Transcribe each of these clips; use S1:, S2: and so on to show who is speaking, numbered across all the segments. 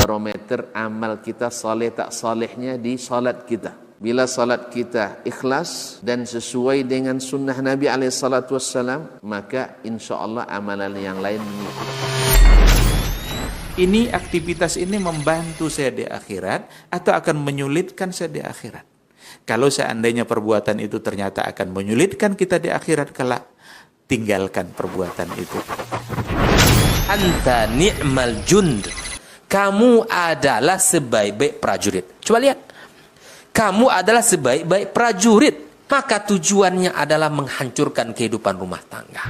S1: barometer amal kita saleh tak salehnya di salat kita. Bila salat kita ikhlas dan sesuai dengan sunnah Nabi SAW, maka insya Allah amalan yang lain mengikuti.
S2: Ini aktivitas ini membantu saya di akhirat atau akan menyulitkan saya di akhirat? Kalau seandainya perbuatan itu ternyata akan menyulitkan kita di akhirat kelak, tinggalkan perbuatan itu.
S3: Anta ni'mal jund. Kamu adalah sebaik-baik prajurit. Coba lihat. Kamu adalah sebaik-baik prajurit. Maka tujuannya adalah menghancurkan kehidupan rumah tangga.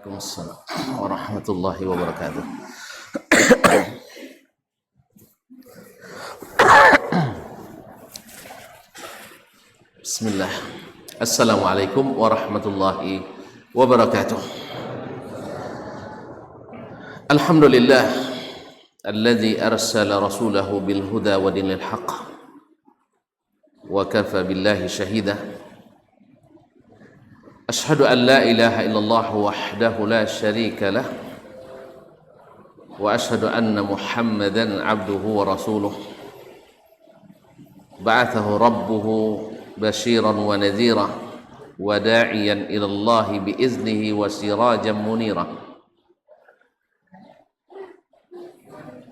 S1: Waalaikumsalam warahmatullahi wabarakatuh. Bismillah. Assalamualaikum warahmatullahi wabarakatuh. Alhamdulillah alladzi arsala rasulahu bil huda wa dinil haqq wa kafa billahi shahida. Ashhadu an la ilaha illallah wahdahu la syarika lah wa ashhadu anna Muhammadan abduhu wa rasuluh ba'athahu rabbuhu bashiran wa nadhira wa da'iyan ila Allah bi iznihi wa sirajan munira.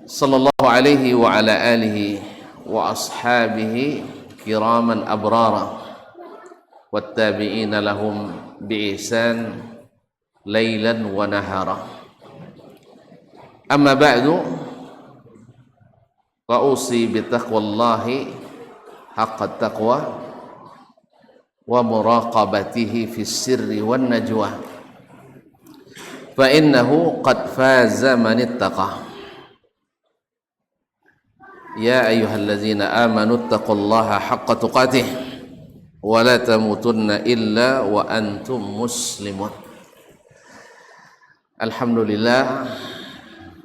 S1: Sallallahu alaihi wa ala alihi wa ashabihi kiraman abrara wattabi'ina lahum bi'ihsan laylan wa nahara. Amma ba'du, fa usi bitaqwallahi haqqa taqwa wa muraqabatihi fis sirri wan najwa fa innahu qad faza man ittaqa. Ya ayyuhallazina amanu taqullaha haqqa tuqatih wa la tamutunna illa wa antum muslimun. Alhamdulillah,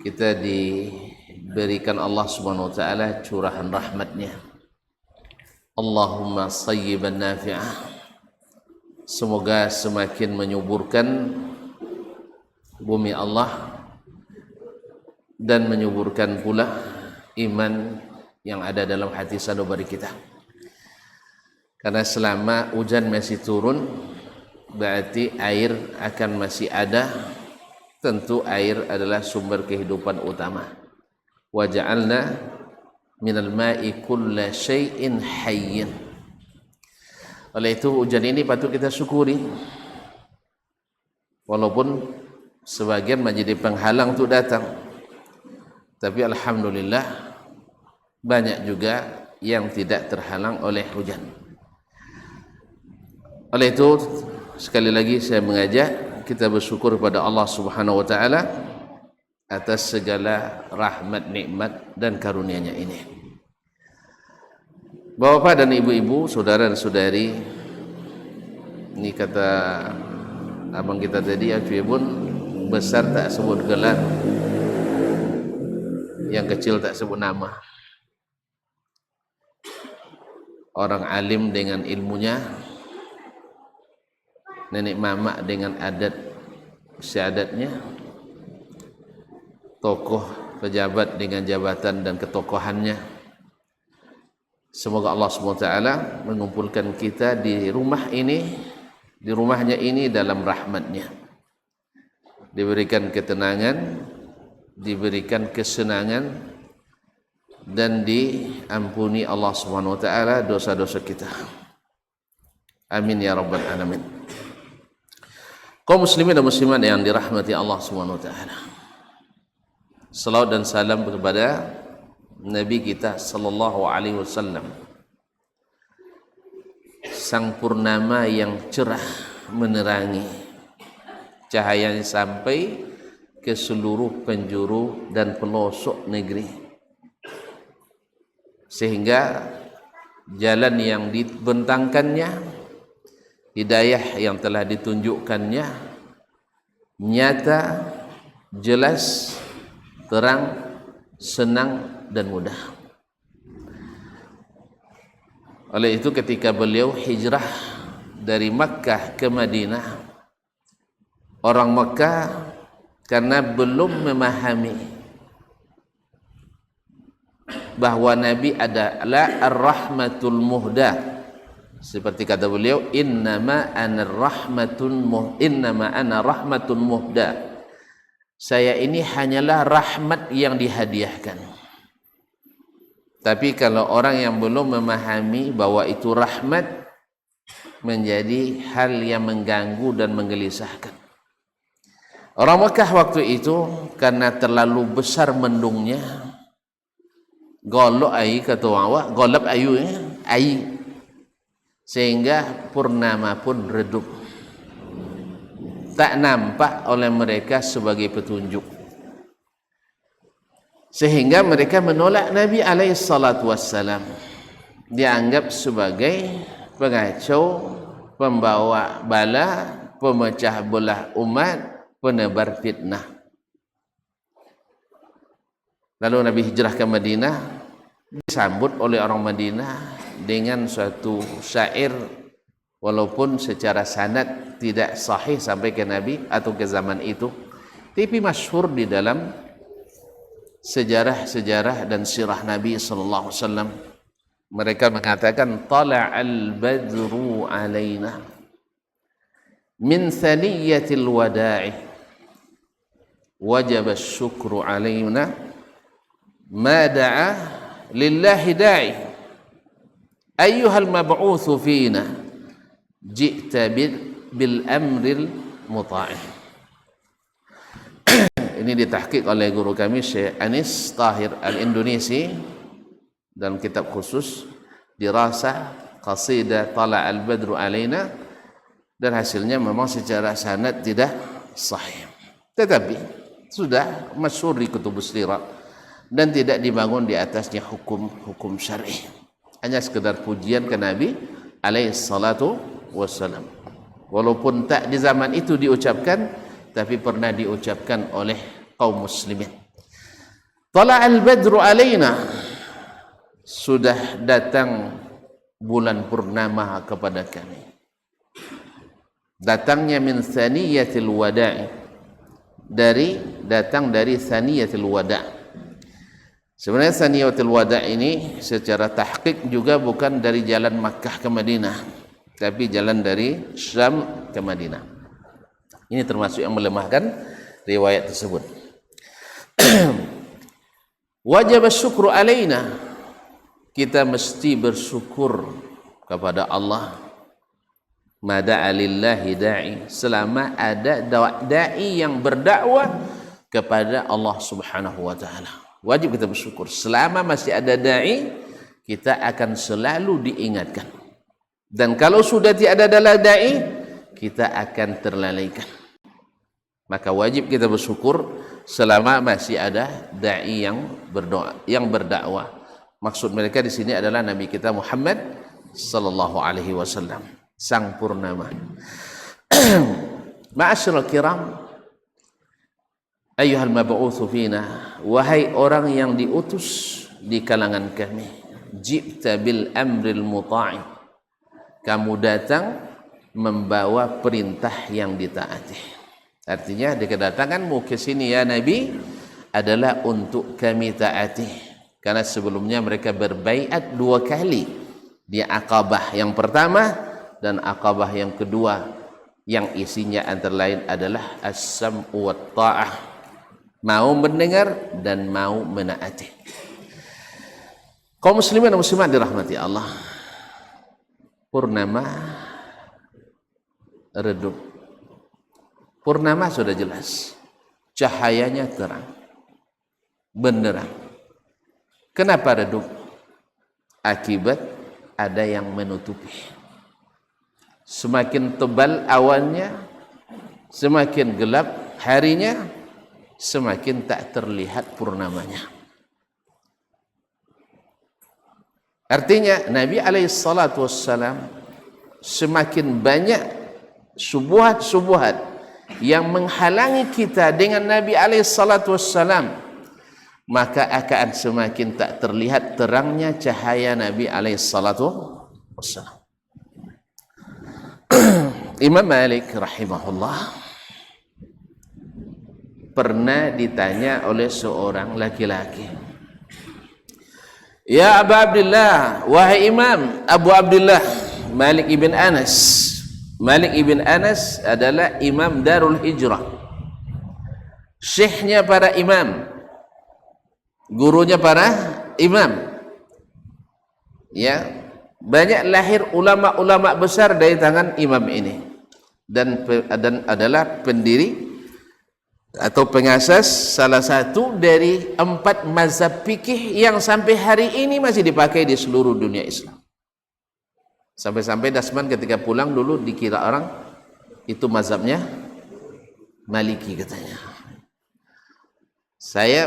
S1: kita diberikan Allah Subhanahu wa taala curahan rahmatnya. Allahumma sayyiban nafi'ah. Semoga semakin menyuburkan bumi Allah dan menyuburkan pula iman yang ada dalam hati sanubari kita. Karena selama hujan masih turun, berarti air akan masih ada. Tentu air adalah sumber kehidupan utama. Wa ja'alna minal ma'i kulla syai'in hayyin. Oleh itu hujan ini patut kita syukuri. Walaupun sebagian menjadi penghalang untuk datang, tapi alhamdulillah banyak juga yang tidak terhalang oleh hujan. Oleh itu sekali lagi saya mengajak kita bersyukur kepada Allah Subhanahu wa taala atas segala rahmat, nikmat dan karunia-Nya ini. Bapak dan ibu-ibu, saudara dan saudari, ini kata abang kita tadi, pun besar tak sebut gelar, yang kecil tak sebut nama. Orang alim dengan ilmunya, nenek mama dengan adat istiadatnya, tokoh pejabat dengan jabatan dan ketokohannya. Semoga Allah SWT mengumpulkan kita di rumah ini, di rumahnya ini dalam rahmatnya, diberikan ketenangan, diberikan kesenangan, dan diampuni Allah Subhanahu wa taala dosa-dosa kita. Amin ya rabbal alamin. Kaum muslimin dan muslimat yang dirahmati Allah Subhanahu wa taala. Salawat dan salam kepada Nabi kita sallallahu alaihi wasallam, sang purnama yang cerah menerangi, cahayanya sampai ke seluruh penjuru dan pelosok negeri, sehingga jalan yang dibentangkannya, hidayah yang telah ditunjukkannya nyata, jelas, terang, senang dan mudah. Oleh itu ketika beliau hijrah dari Makkah ke Madinah, orang Makkah karena belum memahami bahwa Nabi adalah ar-rahmatul muhda, seperti kata beliau, innama ana rahmatun muhda, saya ini hanyalah rahmat yang dihadiahkan. Tapi kalau orang yang belum memahami bahwa itu rahmat, menjadi hal yang mengganggu dan menggelisahkan. Orang Mekah waktu itu karena terlalu besar mendungnya, golok air kata awak, golap ayu air, sehingga purnama pun redup, tak nampak oleh mereka sebagai petunjuk, sehingga mereka menolak Nabi SAW. Dianggap sebagai pengacau, pembawa bala, pemecah belah umat, penebar fitnah. Lalu Nabi hijrah ke Madinah, disambut oleh orang Madinah dengan suatu syair, walaupun secara sanad tidak sahih sampai ke Nabi atau ke zaman itu, tapi masyhur di dalam sejarah-sejarah dan sirah Nabi sallallahu alaihi wasallam. Mereka mengatakan, tala'al badru alaina min thaniyatil wada'i wajaba syukru alaina ma da'a lillahi da'i ayyuhal mab'utsu fina ji'ta bil amril muta'ih. Ini ditahqiq oleh guru kami Syekh Anis Tahir Al-Indonesi dalam kitab khusus Dirasah qasidah Tala al-Badru alaina, dan hasilnya memang secara sanad tidak sahih, tetapi sudah masyhur di kutubus sirat dan tidak dibangun di atasnya hukum syar'i, hanya sekedar pujian ke Nabi alaihi salatu wassalam, walaupun tak di zaman itu diucapkan, tapi pernah diucapkan oleh kaum muslimin. Tala al-Badru alaina, sudah datang bulan purnama kepada kami. Datangnya min thaniyatil wada'i, datang dari thaniyatil wada'. Sebenarnya thaniyatil wada' ini secara tahqiq juga bukan dari jalan Makkah ke Madinah, tapi jalan dari Syam ke Madinah. Ini termasuk yang melemahkan riwayat tersebut. Wajib syukru alaina, kita mesti bersyukur kepada Allah. Mada'a lillahi da'i, selama ada da'i yang berdakwah kepada Allah Subhanahu wa taala. Wajib kita bersyukur. Selama masih ada da'i, kita akan selalu diingatkan. Dan kalau sudah tiada da'i, kita akan terlalaikan. Maka wajib kita bersyukur selama masih ada da'i yang berdakwah. Maksud mereka di sini adalah Nabi kita Muhammad sallallahu alaihi wasallam, sang purnama. Ma'asyiral kiram, ayyuhal mab'utsu fina, wahai orang yang diutus di kalangan kami, jibta bil amril muta'i, kamu datang membawa perintah yang ditaati. Artinya kedatanganmu ke sini ya Nabi adalah untuk kami taati, karena sebelumnya mereka berbaiat 2 kali di Aqabah yang pertama dan Aqabah yang kedua, yang isinya antara lain adalah as-sam'u wat ta'ah, mau mendengar dan mau menaati. Kaum muslimin dan muslimat dirahmati Allah, purnama redup. Purnama sudah jelas, cahayanya terang, benderang. Kenapa redup? Akibat ada yang menutupi. Semakin tebal awannya, semakin gelap harinya, semakin tak terlihat purnamanya. Artinya Nabi SAW semakin banyak subuhat-subuhat yang menghalangi kita dengan Nabi SAW, maka akan semakin tak terlihat terangnya cahaya Nabi SAW. Imam Malik rahimahullah pernah ditanya oleh seorang laki-laki, ya Abu Abdullah, wahai Imam Abu Abdullah Malik ibn Anas. Malik ibn Anas adalah imam Darul Hijrah, syekhnya para imam, gurunya para imam. Ya, banyak lahir ulama-ulama besar dari tangan imam ini, dan adalah pendiri atau pengasas salah satu dari 4 mazhab fikih yang sampai hari ini masih dipakai di seluruh dunia Islam. Sampai-sampai Dasman ketika pulang dulu dikira orang itu mazhabnya Maliki katanya.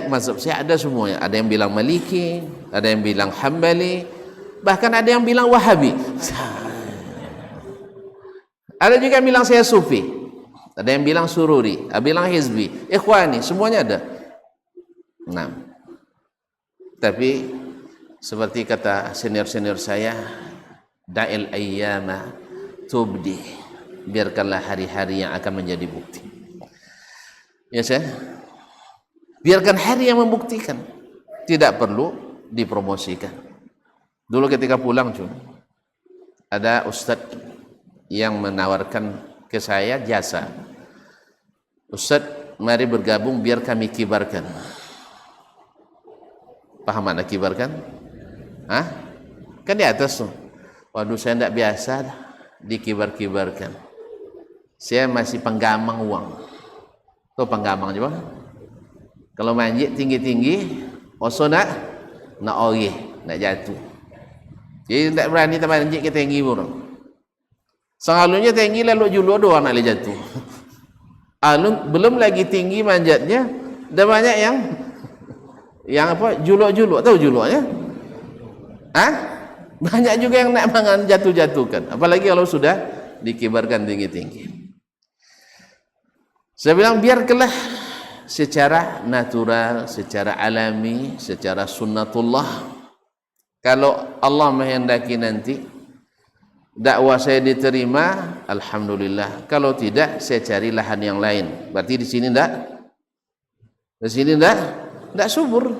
S1: Mazhab saya ada semuanya. Ada yang bilang Maliki, ada yang bilang Hambali, bahkan ada yang bilang Wahabi. Ada juga yang bilang saya Sufi, ada yang bilang Sururi, ada yang bilang Hizbi, Ikhwani, semuanya ada. Nah, tapi seperti kata senior-senior saya, da'il ayyama tubdi, biarkanlah hari-hari yang akan menjadi bukti. Ya saya, biarkan hari yang membuktikan, tidak perlu dipromosikan. Dulu ketika pulang cuma ada ustadz yang menawarkan ke saya jasa, Ustadz mari bergabung biar kami kibarkan. Paham mana kibarkan? Hah? Kan di atas tuh. Waduh, saya tidak biasa dikibar-kibarkan. Saya masih penggamang uang. Tuh penggamang coba. Kalau manjit tinggi-tinggi, osona nak ori, nak jatuh. Jadi tak berani tambah anjing ke tinggi pun. Sengalunya tinggi lalu julur doang nak jatuh. Alun belum lagi tinggi manjatnya, dah banyak yang apa juluk-juluk, tahu juluknya? Banyak juga yang nak mangan jatuh-jatuhkan. Apalagi kalau sudah dikibarkan tinggi-tinggi. Saya bilang biarkanlah secara natural, secara alami, secara sunnatullah. Kalau Allah menghendaki nanti dakwah saya diterima, alhamdulillah. Kalau tidak, saya cari lahan yang lain. Berarti di sini enggak subur.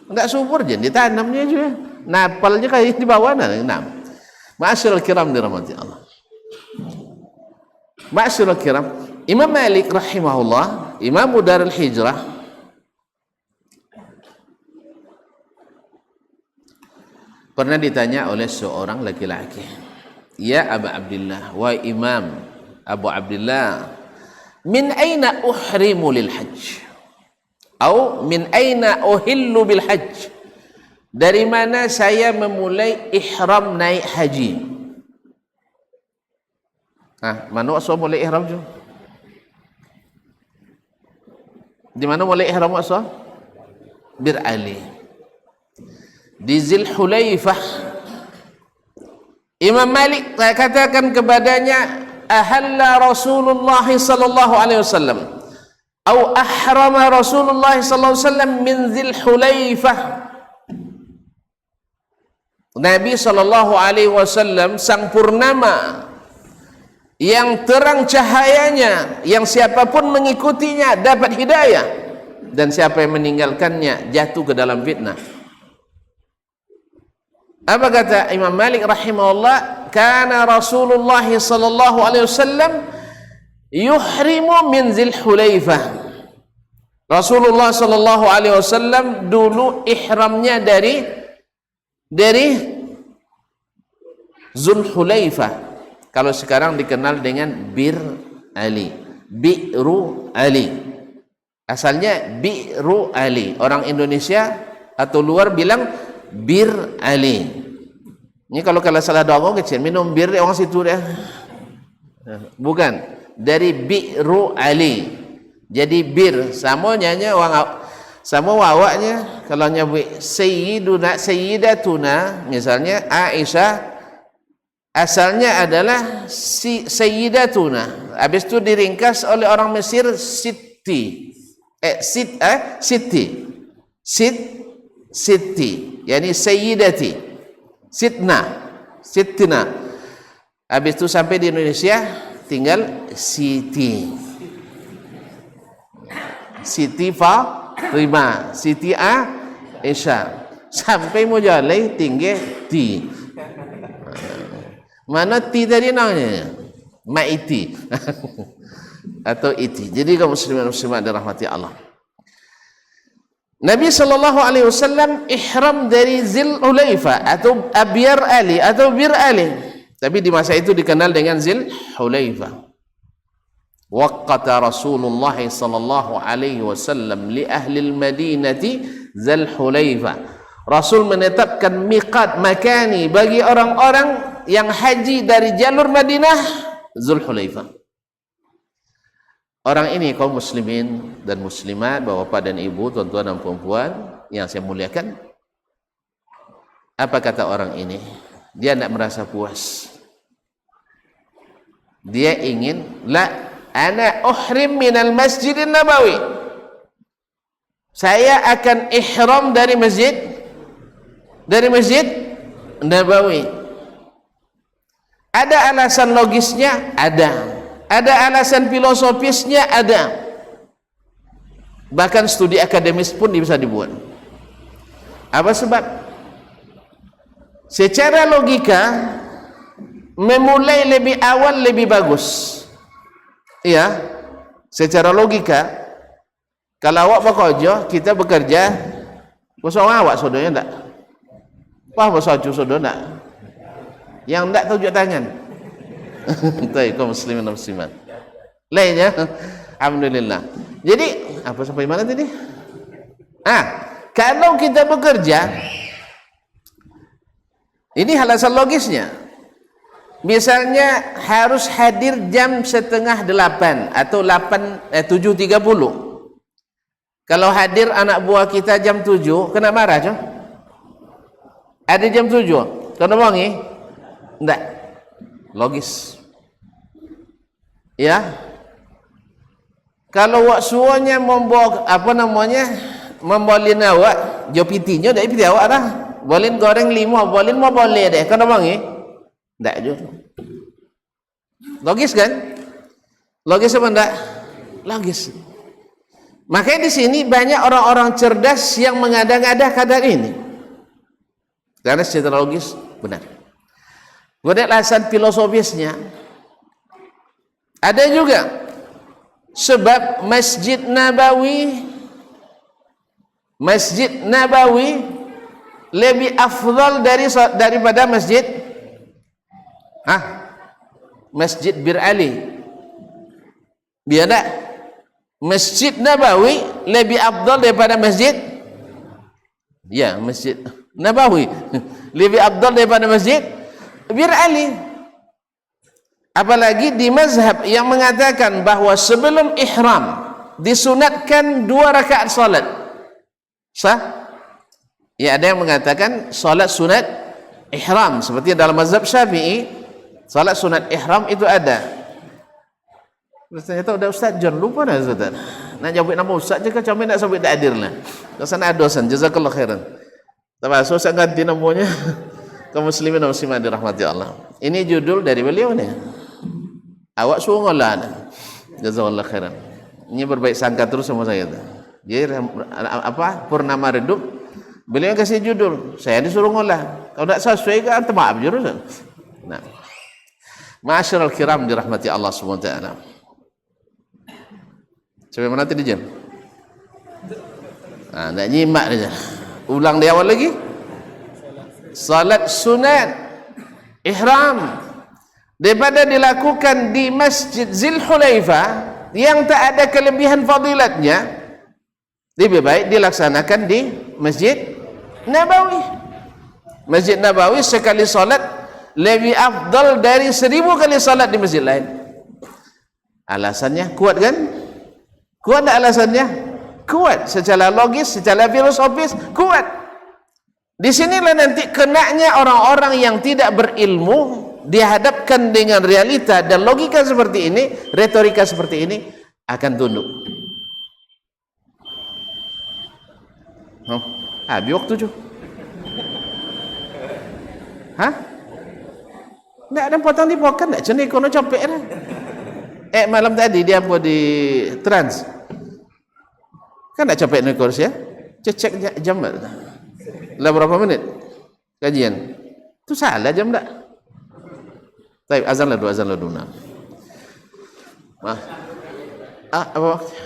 S1: Enggak subur jadi ditanamnya juga. Napalnya kayak di bawah nanam. Ma'asyiral kiram dirahmati Allah. Ma'asyiral kiram, Imam Malik rahimahullah, Imam Darul Hijrah, pernah ditanya oleh seorang laki-laki, "Ya Abu Abdullah, wa Imam Abu Abdullah, min aina uhrimu lil hajj? Atau min aina uhillu bil hajj?" Dari mana saya memulai ihram naik haji? Mana waktu mulai ihram tu? Di mana mulai ihram waktu? Bir Ali. Di Zil Hulaifah. Imam Malik katakan kepadanya, ahalla Rasulullah sallallahu alaihi wasallam atau ahrama Rasulullah sallallahu alaihi wasallam min Zil Hulaifah. Nabi sallallahu alaihi wasallam sang purnama yang terang cahayanya, yang siapapun mengikutinya dapat hidayah, dan siapa yang meninggalkannya jatuh ke dalam fitnah. Apa kata Imam Malik rahimahullah? Kana Rasulullah sallallahu alaihi wasallam yuhrimu min Zil Hulaifah. Rasulullah sallallahu alaihi wasallam dulu ihramnya dari Zulhulaifah. Kalau sekarang dikenal dengan Bir Ali, Bi'ru Ali. Asalnya Bi'ru Ali. Orang Indonesia atau luar bilang Bir Ali. Ini kalau salah doang kecil, minum bir orang situ dia. Bukan, dari Bi'ru Ali. Jadi bir sama nyanyi orang sama wawaknya. Kalau nyebut sayyidatuna misalnya Aisyah, asalnya adalah sayyidatuna, habis itu diringkas oleh orang Mesir Siti, yani sayyidati, sitna, habis itu sampai di Indonesia tinggal Siti Fatimah, Siti Aisyah, sampai Mujalai tinggal ti. Mana ti tadi namanya? Ma'iti atau iti. Jadi kaum muslimin muslimat dirahmati Allah. Nabi sallallahu alaihi wasallam ihram dari Zil Hulaifah atau Abyar Ali atau Bir Ali. Tapi di masa itu dikenal dengan Zil Hulaifah. Waqata Rasulullah sallallahu alaihi wasallam li ahli al-Madinati Zil Hulaifah. Rasul menetapkan miqat makani bagi orang-orang yang haji dari jalur Madinah, Zulhulaifah. Orang ini kaum muslimin dan muslimat, bapak dan ibu, tuan-tuan dan puan-puan yang saya muliakan. Apa kata orang ini? Dia tidak merasa puas. Dia ingin, ana uhrim minal masjidin nabawi. Saya akan ihram dari masjid Nabawi. Ada alasan logisnya? Ada. Ada alasan filosofisnya? Ada. Bahkan studi akademis pun bisa dibuat. Apa sebab? Secara logika memulai lebih awal lebih bagus. Iya. Secara logika kalau awak bekerja, kita bekerja kosong awak saudaranya enggak? Apa bersaju saudara enggak? Yang enggak tunjuk tangan. Baik, kaum muslimin dan muslimat. Lainnya, alhamdulillah. Jadi, apa sampai mana tadi? Kalau kita bekerja, Ini alasan logisnya. Misalnya harus hadir jam 7:30 atau 7:30. Kalau hadir anak buah kita jam 7, kena marah coy. Ada jam 7, kena wangi? Enggak. Logis. Ya. Kalau wak suanya membawa membolin awak, jo pitinya dak piti awak dah. Bolin goreng 5, bolin mau boleh deh. Kena wangi? Enggak juga. Logis kan? Logis apa enggak? Logis. Makanya di sini banyak orang-orang cerdas yang mengada-ngada kadar ini. Karena secara logis benar. Kemudian alasan filosofisnya ada juga. Sebab Masjid Nabawi lebih afdal daripada Masjid Bir Ali. Biar tak? Masjid Nabawi lebih afdal daripada Masjid Nabawi lebih afdal daripada Masjid Bir Ali. Apalagi di mazhab yang mengatakan bahwa sebelum ihram disunatkan 2 rakaat salat. Sah? Ya, ada yang mengatakan salat sunat ihram seperti dalam mazhab Syafi'i, salat sunat ihram itu ada. Ternyata udah Ustaz John lupa dah Ustaz. Nak jawab nama Ustaz je kan kami nak sebut tak hadir lah. Kesana ada dosan, jazakallahu khairan. Termasuk saya ganti namanya kaum muslimin dan muslimat dirahmati Allah. Ini judul dari beliau ni. Awak suruh ngolah. Jazakallahu khairan. Ini berbaik sangka terus sama saya tu. Dia Purnama Redup. Beliau kasih judul, saya disuruh ngolah. Kalau tak sesuai kan maaf je Ustaz. Nah. Ma'asyiral kiram dirahmati Allah Subhanahu wa taala. Sampai mana tadi jam? Nak nyimak dia. Ulang dari awal lagi. Salat sunat ihram daripada dilakukan di Masjid Zulhulaifah yang tak ada kelebihan fadilatnya, lebih baik dilaksanakan di Masjid Nabawi. Masjid Nabawi sekali salat lebih afdal dari 1000 kali salat di masjid lain. Alasannya kuat kan? Kuat tak alasannya? Kuat secara logis, secara filosofis, kuat. Di sinilah nanti kenanya orang-orang yang tidak berilmu dihadapkan dengan realita dan logika seperti ini, retorika seperti ini akan tunduk. Habis waktu tu. Tak ada potong dipokan tak? Macam ni kono capek dah. Malam tadi dia apa di Trans. Kan tak capek ni kursi ya? Cek jam tak? Lah berapa minit? Kajian. Tu salah jam tak? Baik, azan lah dulu. Apa waktu?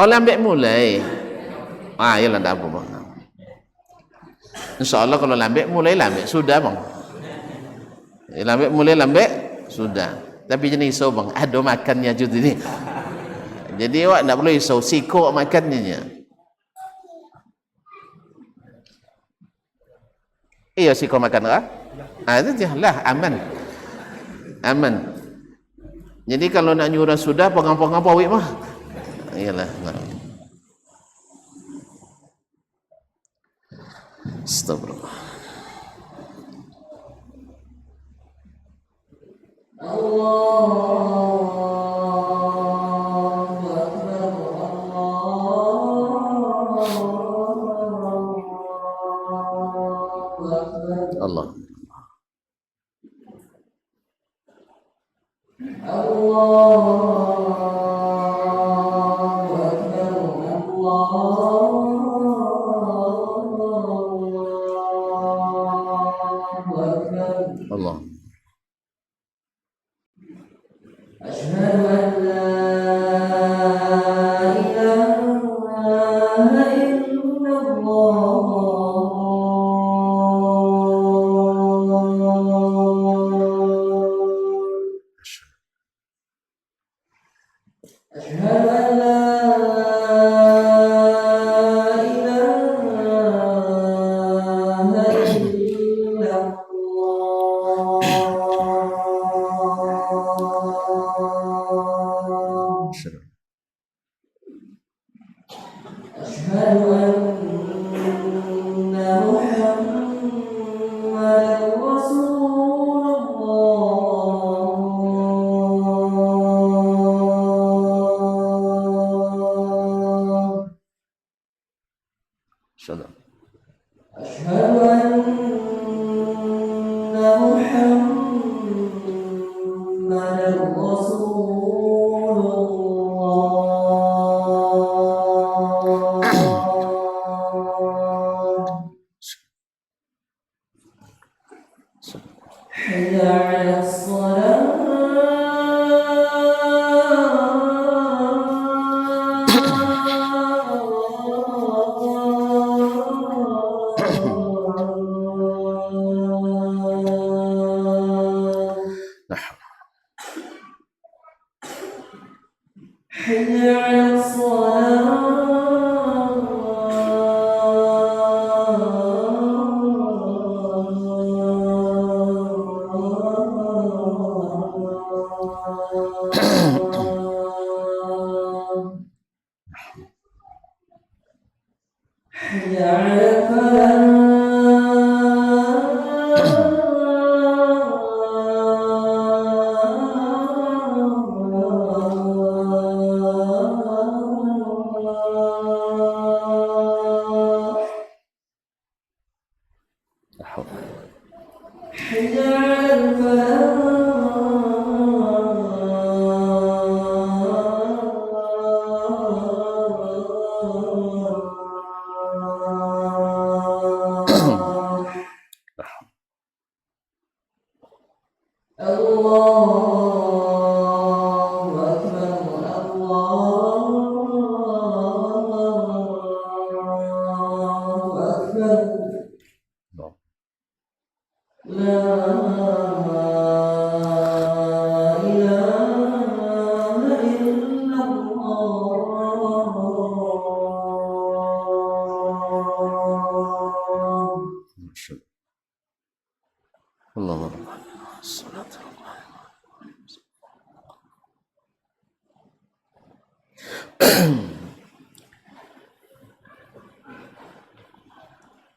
S1: Oh, lambat mulai. Yalah tak apa bang. InsyaAllah kalau lambat sudah bang. Lambat sudah. Tapi jenis risau bang, ada makannya juga ni. Jadi awak tak perlu risau, sikok makannya. Iya sikok makan tak? Itu je lah, aman. Jadi kalau nak nyurah sudah, pengampang wik mah. Iyalah. Astagfirullah. Allah. Allah. Asyhadu an la ilaha illallah.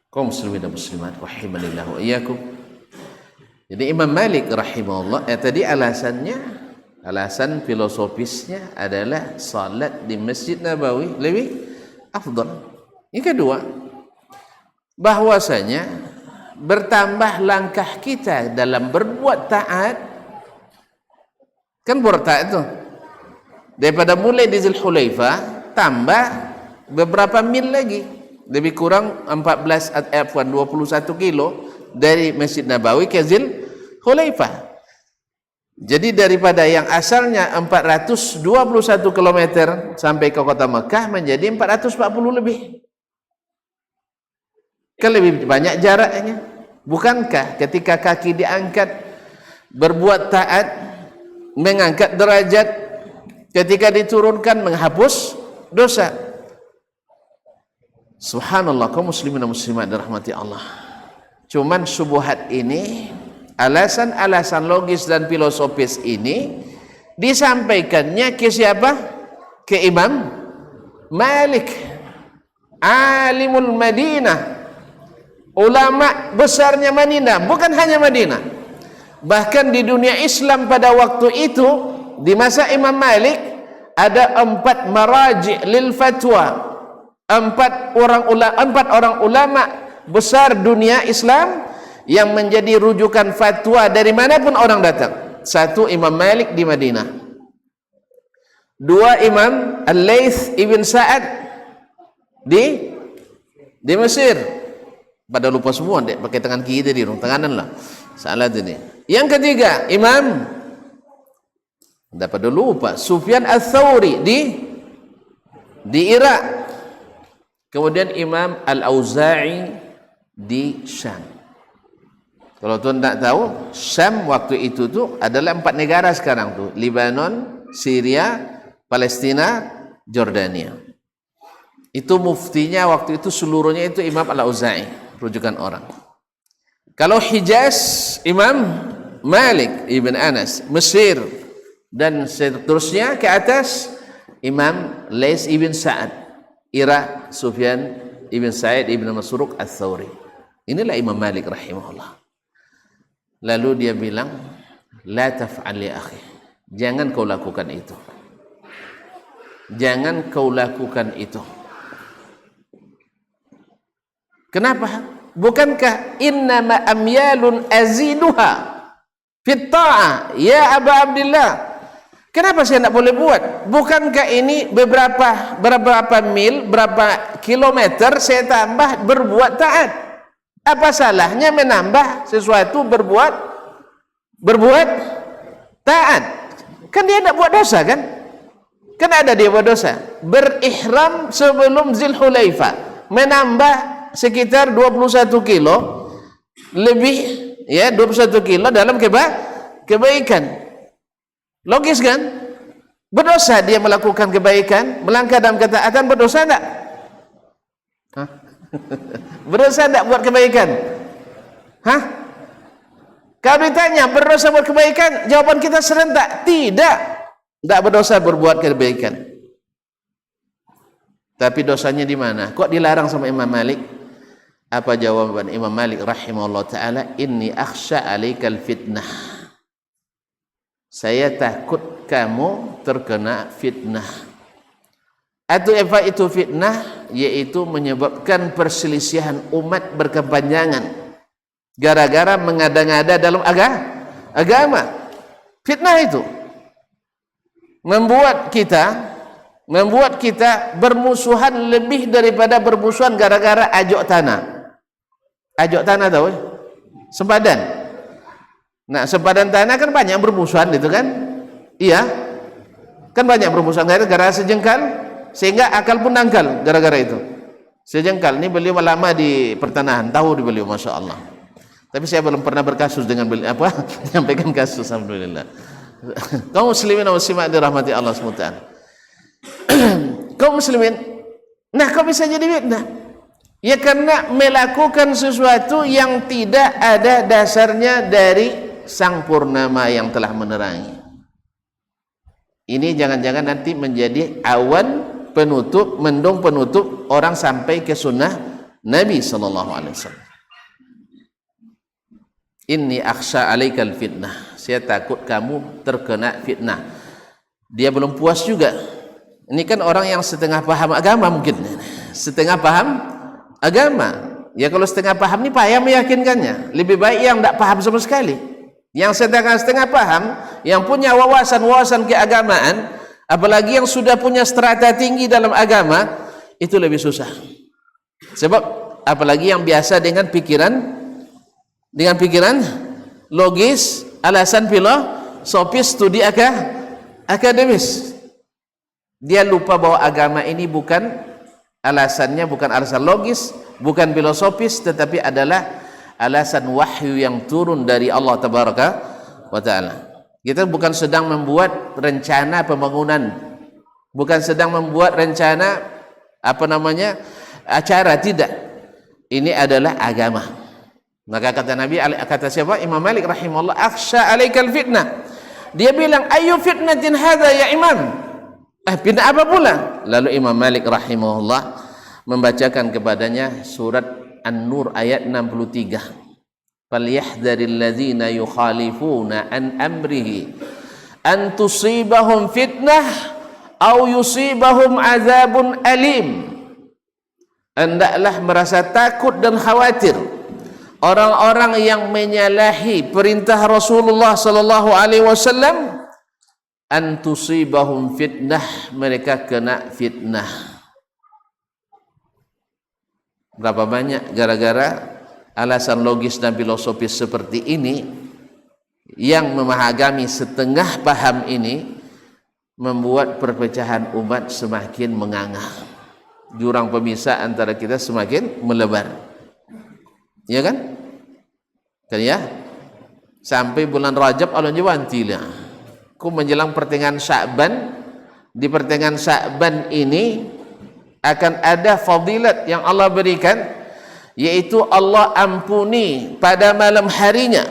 S1: Kaum muslimin dan muslimat rahimanillah wa iyyakum. Jadi Imam Malik rahimahullah tadi alasan filosofisnya adalah salat di Masjid Nabawi lebih afdal. Yang kedua, bahwasanya bertambah langkah kita dalam berbuat taat. Kan bertaat itu daripada mulai di Zulhulaifah tambah beberapa mil lagi, lebih kurang 21 kilo dari Masjid Nabawi ke Zulhulaifah. Jadi daripada yang asalnya 421 km sampai ke kota Mekah menjadi 440 lebih. Kan lebih banyak jaraknya. Bukankah ketika kaki diangkat berbuat taat, mengangkat derajat, ketika diturunkan menghapus dosa? Subhanallah, kaum muslimin dan muslimat dirahmati Allah. Cuman syubhat ini, alasan-alasan logis dan filosofis ini disampaikannya ke siapa? Ke Imam Malik, alimul Madinah, ulama besarnya Madinah. Bukan hanya Madinah, bahkan di dunia Islam pada waktu itu, di masa Imam Malik ada 4 maraji' lil fatwa, 4 orang ulama besar dunia Islam yang menjadi rujukan fatwa dari manapun orang datang. 1 Imam Malik di Madinah, 2 Imam Al-Laits Ibn Sa'ad di Mesir. Pada lupa semua dek, pakai tangan kiri tadi, tanganan lah, salah tadi. Yang ketiga Imam, dapat lupa, Sufyan Ats-Tsauri di Irak. Kemudian Imam Al-Auza'i di Syam. Kalau tuan tak tahu, Syam waktu itu tuh adalah 4 negara sekarang tuh, Lebanon, Syria, Palestina, Jordania. Itu muftinya waktu itu seluruhnya itu Imam Al-Auza'i, rujukan orang. Kalau Hijaz, Imam Malik Ibn Anas, Mesir dan seterusnya ke atas Imam Laits Ibn Sa'ad. era Sufyan ibn Sa'id ibn Masruq Ats-Tsauri. Inilah Imam Malik rahimahullah. Lalu dia bilang, la taf'al ya akhi, jangan kau lakukan itu, jangan kau lakukan itu. Kenapa? Bukankah innama amyalun aziduha fit ta'ah ya Aba Abdillah? Kenapa saya tidak boleh buat? Bukankah ini beberapa mil, berapa kilometer saya tambah berbuat taat? Apa salahnya menambah sesuatu berbuat taat? Kan dia tidak buat dosa kan? Kan ada dia buat dosa. Berihram sebelum Zulhulaifah, menambah sekitar 21 kilo lebih, ya, 21 kilo dalam kebaikan. Logis kan? Berdosa dia melakukan kebaikan, melangkah dalam ketaatan, berdosa enggak? Berdosa enggak buat kebaikan? Hah? Kalau ditanya berdosa buat kebaikan, jawaban kita serentak, tidak. Enggak berdosa berbuat kebaikan. Tapi dosanya di mana? Kok dilarang sama Imam Malik? Apa jawaban Imam Malik rahimahullah ta'ala? Inni akhsha alaikal fitnah. Saya takut kamu terkena fitnah. Atau apa itu fitnah? Yaitu menyebabkan perselisihan umat berkepanjangan gara-gara mengada-ngada dalam agama. Fitnah itu membuat kita bermusuhan lebih daripada bermusuhan gara-gara ajok tanah. Ajok tanah tahu? Sempadan. Nah, sempadan tanah kan banyak bermusuhan itu kan? Iya. Kan banyak bermusuhan gara-gara sejengkal, sehingga akal pun dangkal gara-gara itu. Sejengkal. Ini beliau lama di pertanahan, tahu di beliau, Masya Allah. Tapi saya belum pernah berkasus dengan beliau, menyampaikan kasus, alhamdulillah. Kaum muslimin dan muslimat dirahmati Allah SWT. Kaum muslimin, nah kok bisa jadi fitnah? Ya karena melakukan sesuatu yang tidak ada dasarnya dari Sang Purnama yang telah menerangi. Ini jangan-jangan nanti menjadi awan penutup, mendung penutup orang sampai ke sunnah Nabi SAW. Inni akhsha alaikal fitnah. Saya takut kamu terkena fitnah. Dia belum puas juga. Ini kan orang yang setengah paham agama mungkin. Setengah paham agama. Ya kalau setengah paham ini payah meyakinkannya. Lebih baik yang tidak paham sama sekali. Yang setengah paham, yang punya wawasan keagamaan, apalagi yang sudah punya strata tinggi dalam agama, itu lebih susah. Sebab apalagi yang biasa dengan pikiran logis, alasan filosofis, studi akademis. Dia lupa bahwa agama ini bukan alasannya, bukan alasan logis, bukan filosofis, tetapi adalah alasan wahyu yang turun dari Allah Tabaraka wa Ta'ala. Kita bukan sedang membuat rencana pembangunan, bukan sedang membuat rencana acara, tidak. Ini adalah agama. Maka kata Nabi, kata siapa? Imam Malik rahimahullah, akhsha alaikal fitnah. Dia bilang, ayu fitnatin hadha ya imam? Fitnah apa pula? Lalu Imam Malik rahimahullah membacakan kepadanya surat An-Nur ayat 63. Falyahdharil ladzina yukhalifuna an amrihi an tusibahum fitnah aw yusibahum azabun alim. Hendaklah merasa takut dan khawatir orang-orang yang menyalahi perintah Rasulullah sallallahu alaihi wasallam, an tusibahum fitnah, mereka kena fitnah. Berapa banyak gara-gara alasan logis dan filosofis seperti ini yang memahami setengah paham ini membuat perpecahan umat semakin menganga. Jurang pemisah antara kita semakin melebar. Ya kan? Kan ya? Sampai bulan Rajab alun jawantilah. Ku menjelang pertengahan Sya'ban, di pertengahan Sya'ban ini akan ada fadilat yang Allah berikan, yaitu Allah ampuni pada malam harinya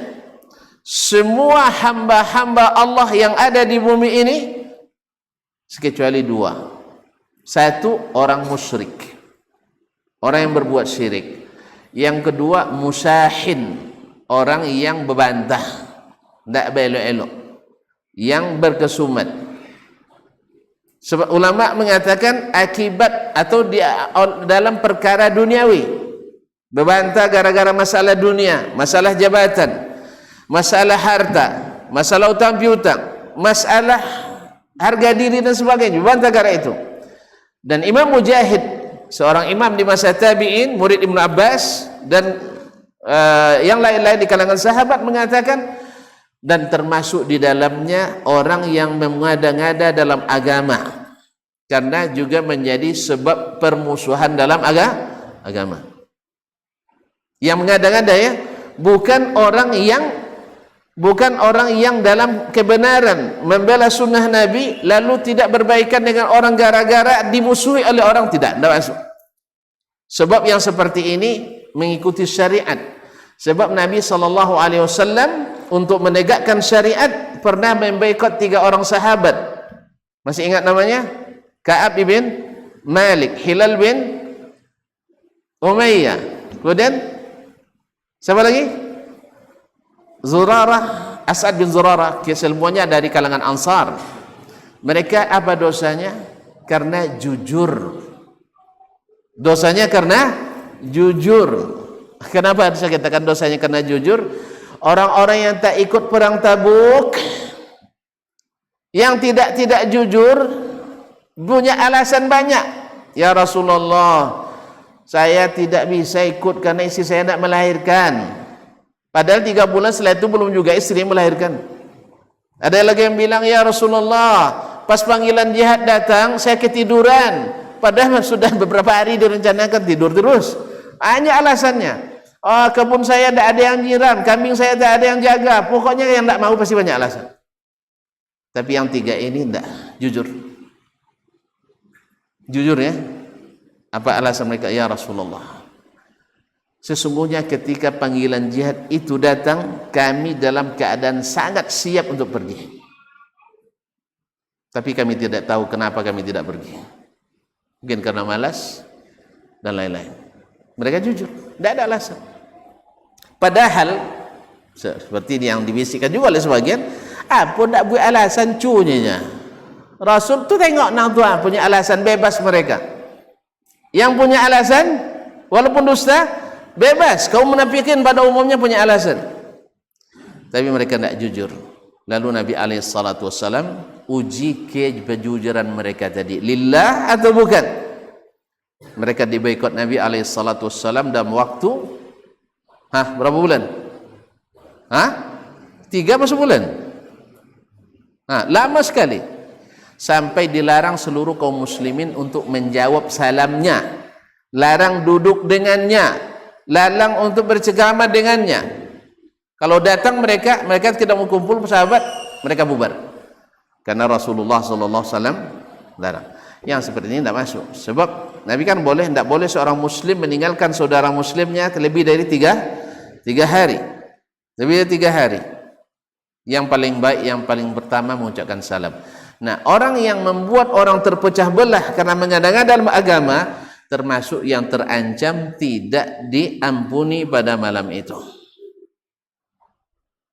S1: semua hamba-hamba Allah yang ada di bumi ini, kecuali dua. Satu, orang musyrik, orang yang berbuat syirik. Yang kedua, musahin, orang yang berbantah, tidak belok-elok, yang berkesumat. Sebab ulama mengatakan akibat atau dalam perkara duniawi, berbantah gara-gara masalah dunia, masalah jabatan, masalah harta, masalah utang piutang, masalah harga diri dan sebagainya, berbantah gara itu. Dan Imam Mujahid, seorang imam di masa tabi'in, murid Ibnu Abbas dan yang lain-lain di kalangan sahabat mengatakan, dan termasuk di dalamnya orang yang mengada-ngada dalam agama, karena juga menjadi sebab permusuhan dalam agama. Yang mengada-ngada ya, bukan orang yang dalam kebenaran membela sunnah Nabi lalu tidak berbaikan dengan orang gara-gara dimusuhi oleh orang, tidak masuk. Sebab yang seperti ini mengikuti syariat. Sebab Nabi SAW untuk menegakkan syariat pernah memboikot 3 orang sahabat. Masih ingat namanya? Ka'ab ibn Malik, Hilal bin Umayyah, kemudian siapa lagi? Zurarah, As'ad bin Zurarah, semuanya dari kalangan Ansar. Mereka apa dosanya? Karena jujur. Dosanya karena jujur. Kenapa saya katakan dosanya karena jujur? Orang-orang yang tak ikut perang Tabuk, yang tidak jujur, punya alasan banyak. Ya Rasulullah, saya tidak bisa ikut karena istri saya nak melahirkan. Padahal 3 bulan setelah itu belum juga istri melahirkan. Ada lagi yang bilang, ya Rasulullah, pas panggilan jihad datang saya ketiduran, padahal sudah beberapa hari direncanakan, tidur terus. Hanya alasannya, oh, kebun saya tidak ada yang nyiram, kambing saya tidak ada yang jaga, pokoknya yang tidak mau pasti banyak alasan. Tapi yang 3 ini tidak jujur ya. Apa alasan mereka? Ya Rasulullah, sesungguhnya ketika panggilan jihad itu datang, kami dalam keadaan sangat siap untuk pergi. Tapi kami tidak tahu kenapa kami tidak pergi. Mungkin karena malas dan lain-lain. Mereka jujur, tidak ada alasan. Padahal seperti yang dibisikkan juga oleh sebagian, apa tidak buat alasan cunyanya. Rasul tu tengok nang tuan punya alasan, bebas mereka. Yang punya alasan walaupun dusta, bebas. Kaum munafikin pada umumnya punya alasan, tapi mereka tidak jujur. Lalu Nabi SAW uji kejujuran mereka tadi, lillah atau bukan. Mereka diboikot Nabi SAW dalam waktu berapa bulan? 3 apa sebulan? Lama sekali, sampai dilarang seluruh kaum muslimin untuk menjawab salamnya, larang duduk dengannya, larang untuk bercengkrama dengannya. Kalau datang mereka tidak mau kumpul sahabat, mereka bubar. Karena Rasulullah SAW larang. Yang seperti ini tidak masuk. Sebab Nabi kan tidak boleh seorang muslim meninggalkan saudara muslimnya lebih dari 3 hari. Lebih dari 3 hari. Yang paling baik, yang paling pertama mengucapkan salam. Nah, orang yang membuat orang terpecah belah karena mengada-ngada dalam agama, termasuk yang terancam tidak diampuni pada malam itu,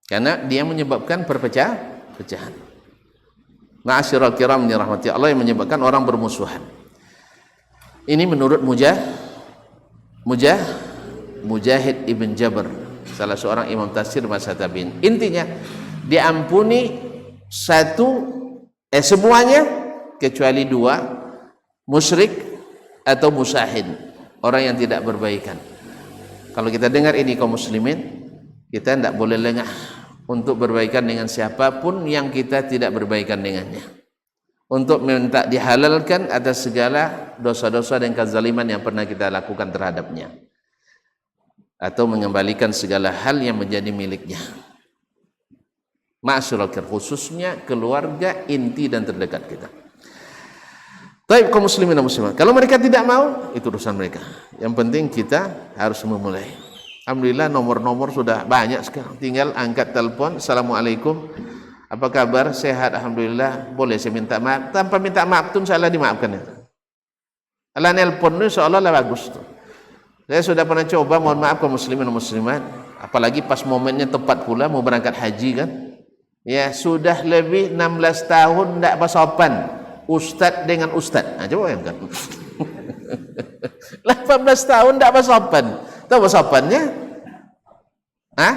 S1: karena dia menyebabkan perpecahan. Ma'asyiral kiram dirahmati Allah, yang menyebabkan orang bermusuhan. Ini menurut Mujahid ibn Jabr, salah seorang imam tafsir masa tabi'in. Intinya diampuni semuanya kecuali 2, musyrik atau musahin, orang yang tidak berbaikan. Kalau kita dengar ini kaum muslimin, kita tidak boleh lengah untuk berbaikan dengan siapapun yang kita tidak berbaikan dengannya, untuk minta dihalalkan atas segala dosa-dosa dan kezaliman yang pernah kita lakukan terhadapnya, atau mengembalikan segala hal yang menjadi miliknya. Ma'asyiral kiram, khususnya keluarga inti dan terdekat kita. Baik kaum muslimin dan muslimat, kalau mereka tidak mau, itu urusan mereka. Yang penting kita harus memulai. Alhamdulillah nomor-nomor sudah banyak sekarang. Tinggal angkat telepon, assalamualaikum, apa kabar, sehat, alhamdulillah, boleh saya minta maaf. Tanpa minta maaf pun salah dimaafkan. Ala nelpon itu seolah-olah bagus tuh. Saya sudah pernah coba, mohon maaf kaum muslimin dan muslimat, apalagi pas momennya tepat pula mau berangkat haji kan. Ya, sudah lebih 16 tahun tidak bersopan ustaz dengan ustaz. Nah, coba bayangkan. 18 tahun tidak bersopan. Tahu bersopannya? Hah?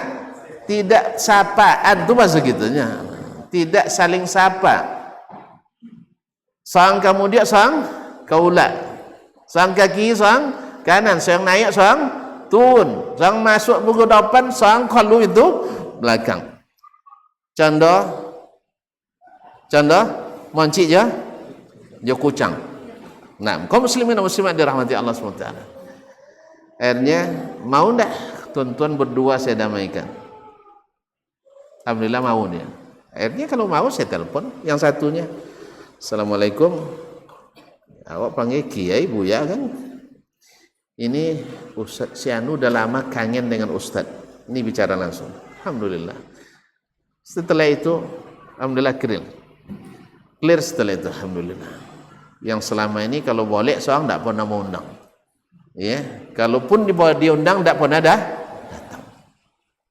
S1: Tidak sapaan tuh bahasa gitunya. Tidak saling sapa. Sang kamu dia sang kaulah. Sang kaki sang kanan, sang naik sang turun, sang masuk buku depan, sang kalau itu belakang. Contoh moncik je kucang. Nah, kaum muslimin dan muslimat dirahmati Allah SWT. Akhirnya mau ndak tuan-tuan berdua saya damaikan? Alhamdulillah mau dia. Akhirnya kalau mau saya telepon yang satunya. Assalamualaikum. Awak panggil Kiai Buya kan? Ini Ustaz si Anu udah lama kangen dengan Ustaz. Ini bicara langsung. Alhamdulillah. Setelah itu, alhamdulillah clear setelah itu, alhamdulillah. Yang selama ini kalau boleh seorang tidak pernah mau undang. Ya, kalaupun diundang tidak pernah datang.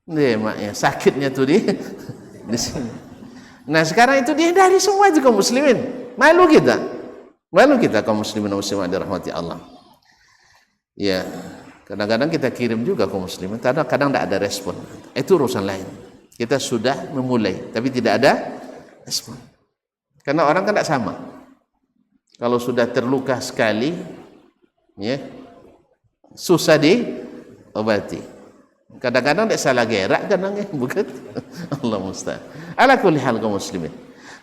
S1: Ini maknya sakitnya tuh di sini. Nah sekarang itu dihindari semua itu kaum muslimin. Malu kita kaum muslimin dan muslimat dirahmati Allah. Ya, kadang-kadang kita kirim juga kaum muslimin, kadang-kadang tidak ada respon. Itu urusan lain. Kita sudah memulai, tapi tidak ada respon. Karena orang kan tidak sama. Kalau sudah terluka sekali, ya, susah diobati. Kadang-kadang tidak salah gerak, kadang-kadang bukan. Allah musta'an. Ala kulli hal kaum muslimin.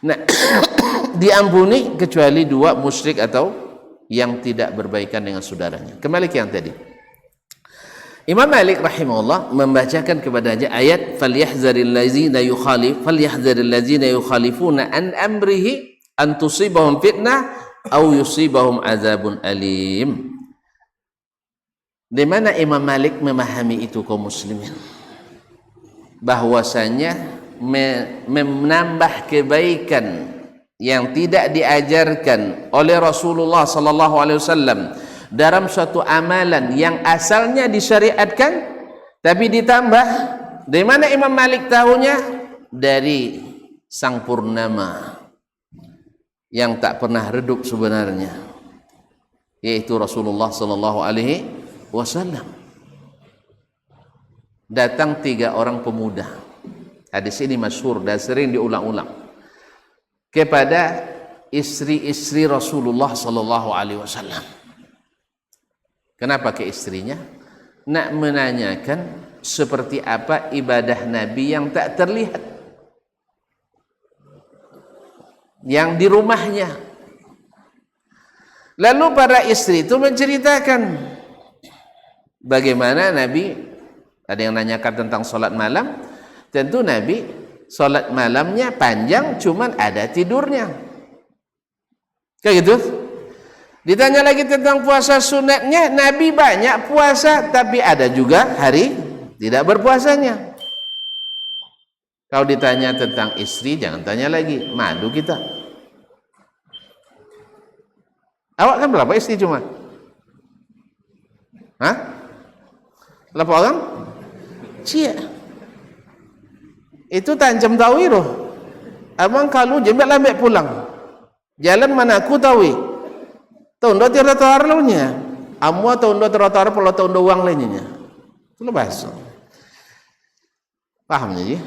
S1: Nah, diampuni kecuali dua musyrik atau yang tidak berbaikan dengan saudaranya. Kembali ke yang tadi. Imam Malik rahimahullah membacakan kepadanya ayat falyahzaril ladzina yukhalifuna an amrihi an tusibahum fitnah aw yusibahum azabun alim. Di mana Imam Malik memahami itu kaum muslimin, bahwasanya menambah kebaikan yang tidak diajarkan oleh Rasulullah sallallahu alaihi wasallam dalam suatu amalan yang asalnya disyariatkan tapi ditambah. Dari mana Imam Malik tahunya? Dari sang purnama yang tak pernah redup sebenarnya, yaitu Rasulullah sallallahu alaihi wasallam. Datang 3 orang pemuda, hadis ini masyhur dan sering diulang-ulang, kepada istri-istri Rasulullah sallallahu alaihi wasallam. Kenapa ke istrinya? Nak menanyakan seperti apa ibadah Nabi yang tak terlihat, yang di rumahnya. Lalu para istri itu menceritakan bagaimana Nabi, ada yang nanyakan tentang solat malam. Tentu Nabi solat malamnya panjang, cuman ada tidurnya. Kayak gitu. Ditanya lagi tentang puasa sunatnya, Nabi banyak puasa, tapi ada juga hari tidak berpuasanya. Kalau ditanya tentang istri, jangan tanya lagi, malu kita. Awak kan berapa istri cuma? Hah? 8 orang? Cia. Itu tancam tahu itu. Abang kalau jembek lambat pulang. Jalan mana aku tahu. Tahun dua trotoar lainnya, amwa tahun dua trotoar pula tahun dua uang lainnya. Itu bahasa. Pahamnya ya?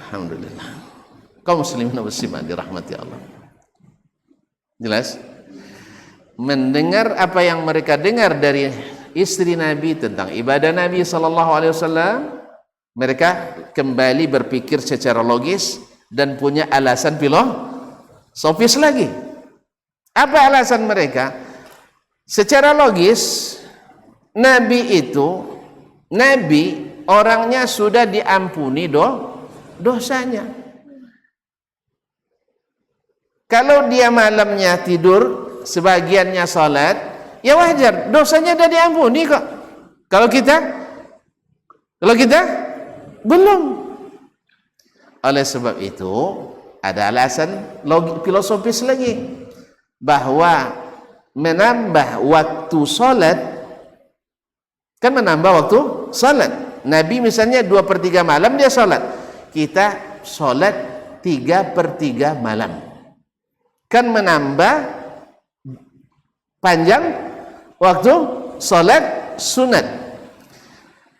S1: Alhamdulillah. Kaum muslimin dan muslimat dirahmati Allah. Jelas? Mendengar apa yang mereka dengar dari istri Nabi tentang ibadah Nabi sallallahu alaihi wasallam, mereka kembali berpikir secara logis dan punya alasan filosofis lagi. Apa alasan mereka? Secara logis, Nabi orangnya sudah diampuni dosanya. Kalau dia malamnya tidur, sebagiannya salat, ya wajar, dosanya sudah diampuni kok. Kalau kita belum. Oleh sebab itu, ada alasan filosofis lagi, bahwa menambah waktu salat, kan menambah waktu salat. Nabi misalnya 2/3 malam dia salat, kita salat 3/3 malam, kan menambah panjang waktu salat sunat.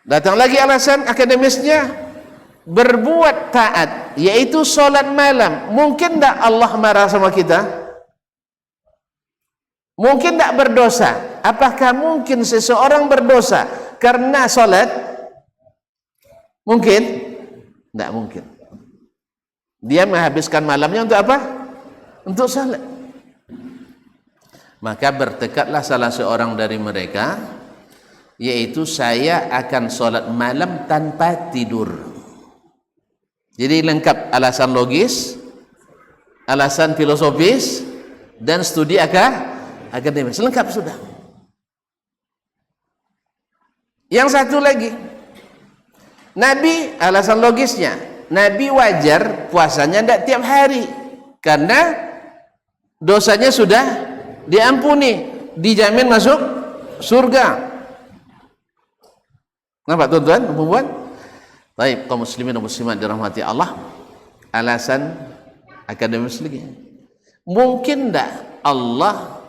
S1: Datang lagi alasan akademisnya, berbuat taat, yaitu salat malam. Mungkin tak Allah marah sama kita? Mungkin tak berdosa? Apakah mungkin seseorang berdosa karena salat? Mungkin? Tidak mungkin. Dia menghabiskan malamnya untuk apa? Untuk salat. Maka bertekadlah salah seorang dari mereka, yaitu saya akan salat malam tanpa tidur. Jadi lengkap alasan logis, alasan filosofis, dan studi akademis, lengkap sudah. Yang satu lagi, Nabi, alasan logisnya, Nabi wajar puasanya tidak tiap hari karena dosanya sudah diampuni, dijamin masuk surga. Nampak tuan-tuan, perempuan? Baik, kaum muslimin dan muslimat dirahmati Allah. Alasan akademis lagi. Mungkin tak Allah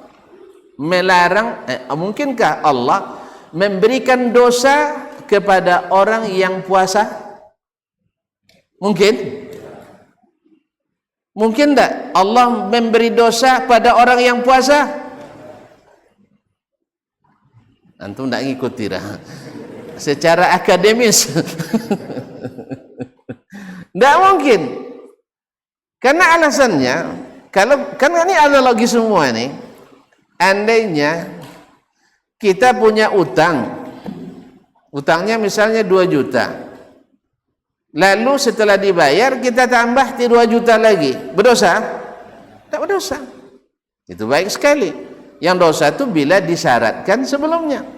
S1: melarang, mungkinkah Allah memberikan dosa kepada orang yang puasa? Mungkin? Mungkin tak Allah memberi dosa pada orang yang puasa? Antum tak ngikuti dah. Secara akademis tidak mungkin, karena alasannya, kalau kan ini analogi semua nih, andainya kita punya utangnya misalnya 2 juta, lalu setelah dibayar kita tambah 2 juta lagi, berdosa? Tak berdosa. Itu baik sekali. Yang dosa itu bila disyaratkan sebelumnya.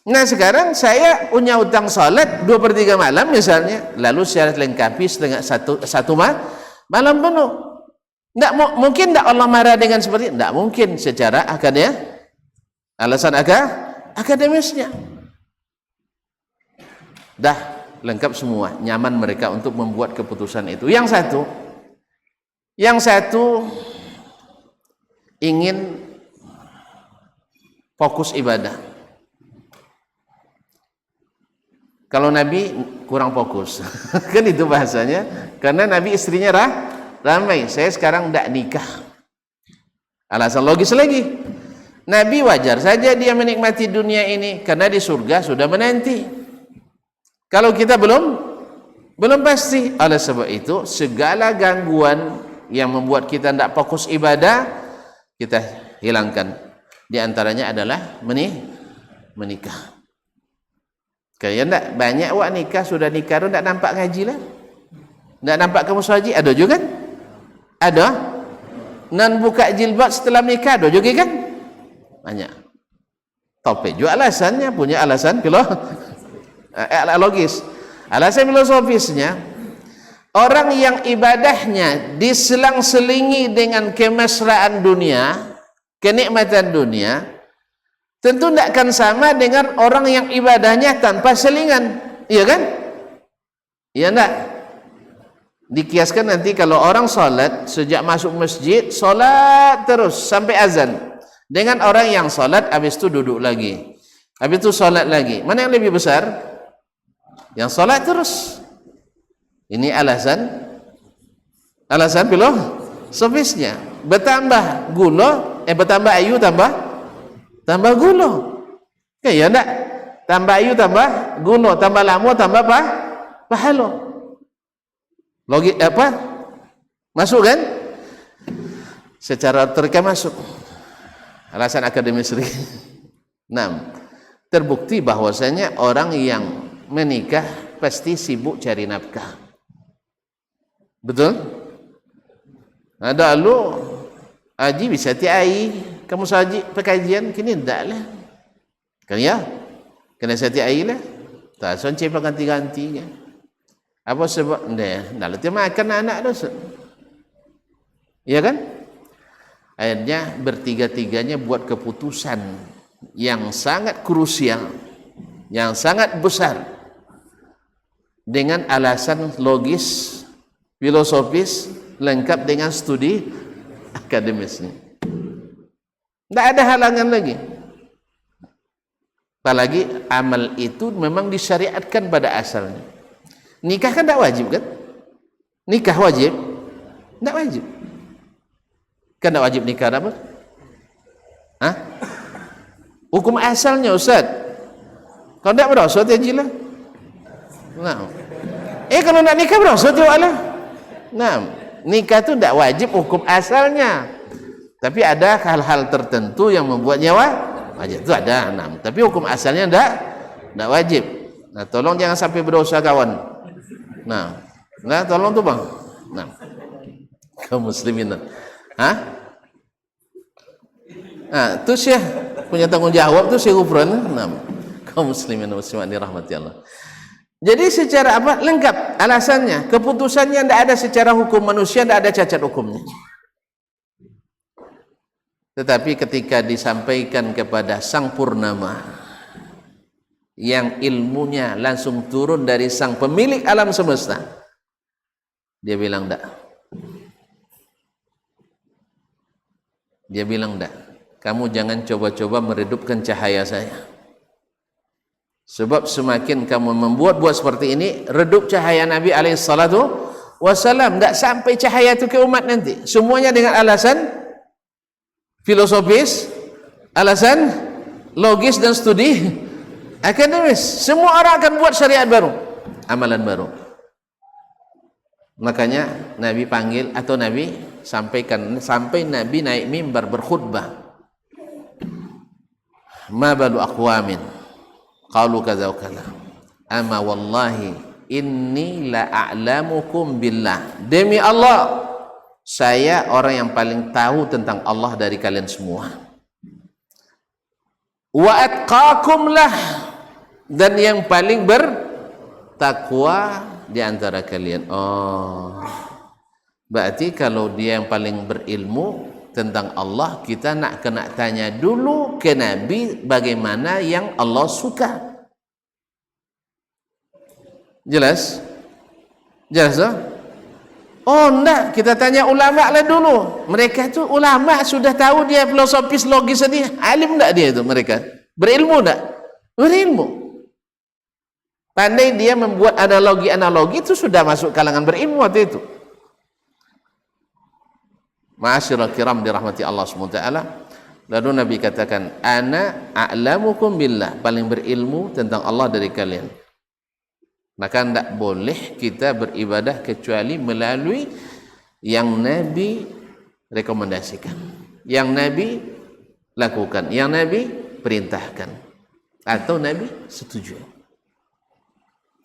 S1: Nah sekarang saya punya utang salat 2/3 malam misalnya, lalu syarat lengkapi satu malam penuh. Mungkin tak Allah marah dengan seperti itu? Tidak mungkin secara alasan akademisnya. Dah lengkap semua, nyaman mereka untuk membuat keputusan itu. Yang satu ingin fokus ibadah. Kalau Nabi kurang fokus kan itu bahasanya, karena Nabi istrinya ramai. Saya sekarang tidak nikah, alasan logis lagi. Nabi wajar saja dia menikmati dunia ini karena di surga sudah menanti. Kalau kita belum pasti. Oleh sebab itu segala gangguan yang membuat kita tidak fokus ibadah kita hilangkan. Di antaranya adalah menikah. Kalian tak banyak awak nikah, sudah nikah tu tak nampak ngaji lah, tak nampak kamu saji, ada juga kan? Ada. Nan buka jilbab setelah nikah, ada juga kan? Banyak. Topik juga alasannya, punya alasan logis. Alasan filosofisnya, orang yang ibadahnya diselang-selingi dengan kemesraan dunia, kenikmatan dunia, tentu tidak akan sama dengan orang yang ibadahnya tanpa selingan, iya kan? Iya enggak? Dikiaskan nanti kalau orang salat sejak masuk masjid, salat terus sampai azan, dengan orang yang salat habis itu duduk lagi, habis itu salat lagi, mana yang lebih besar? Yang salat terus. Ini alasan filosofisnya. Bertambah bertambah ayu tambah gulo. Ya enggak? Tambah ayu tambah gulo, tambah lama tambah pahalo. Logik apa? Masuk kan? Secara terka masuk. Alasan akademis lagi. 6. Terbukti bahwasanya orang yang menikah pasti sibuk cari nafkah. Betul? Ada lu Haji bisa tiai, kamu saji pekajian kini tidak lah. Kan ya? Kena saya tiai lah. Tak sonce ganti-ganti kan. Apa sebab? Dah letih makan anak dah. Ya kan? Akhirnya bertiga-tiganya buat keputusan yang sangat krusial, yang sangat besar, dengan alasan logis, filosofis, lengkap dengan studi akademisnya. Tidak ada halangan lagi. Apalagi amal itu memang disyariatkan pada asalnya. Nikah kan tidak wajib kan? Nikah wajib? Tidak wajib. Kan tidak wajib nikah apa? Hah? Hukum asalnya Ustaz. Kalau tidak berdosa ya jilah. Nah. Kalau nak nikah berdosa tu Allah. Nah, nikah tu tidak wajib hukum asalnya. Tapi ada hal-hal tertentu yang membuatnya wajib. Itu ada. Nah, tapi hukum asalnya tidak wajib. Nah, tolong jangan sampai berdosa kawan. Nah, tolong tu bang. Nah, kaum muslimin. Hah? Nah, tu Syekh punya tanggung jawab tu Syekh Ufran. Nah, kaum muslimin muslimat dirahmati Allah. Jadi secara apa? Lengkap alasannya. Keputusannya tidak ada secara hukum manusia, tidak ada cacat hukumnya. Tetapi ketika disampaikan kepada Sang Purnama yang ilmunya langsung turun dari sang pemilik alam semesta, dia bilang tidak. Dia bilang tidak. Kamu jangan coba-coba meredupkan cahaya saya. Sebab semakin kamu membuat-buat seperti ini, redup cahaya Nabi SAW. Tidak sampai cahaya itu ke umat nanti. Semuanya dengan alasan filosofis, alasan logis dan studi akademis. Semua orang akan buat syariat baru, amalan baru. Makanya Nabi panggil atau Nabi sampaikan, sampai Nabi naik mimbar berkhutbah. Ma balu aqwamin qalu kadza wa kadza. Ama wallahi inni la a'lamukum billah. Demi Allah, saya orang yang paling tahu tentang Allah dari kalian semua. Wa atqakum lah, dan yang paling bertakwa di antara kalian. Oh, berarti kalau dia yang paling berilmu tentang Allah, kita nak kena tanya dulu ke Nabi bagaimana yang Allah suka. Jelas? Jelas tak? Oh enggak, kita tanya ulama lah dulu. Mereka tu ulama sudah tahu dia filosofis logis tadi. Alim enggak dia itu mereka? Berilmu enggak? Berilmu. Pandai dia membuat analogi-analogi, itu sudah masuk kalangan berilmu waktu itu. Ma'asyiral kiram dirahmati Allah SWT. Lalu Nabi katakan, ana a'lamukum billah, paling berilmu tentang Allah dari kalian. Maka tidak boleh kita beribadah kecuali melalui yang Nabi rekomendasikan, yang Nabi lakukan, yang Nabi perintahkan, atau Nabi setuju.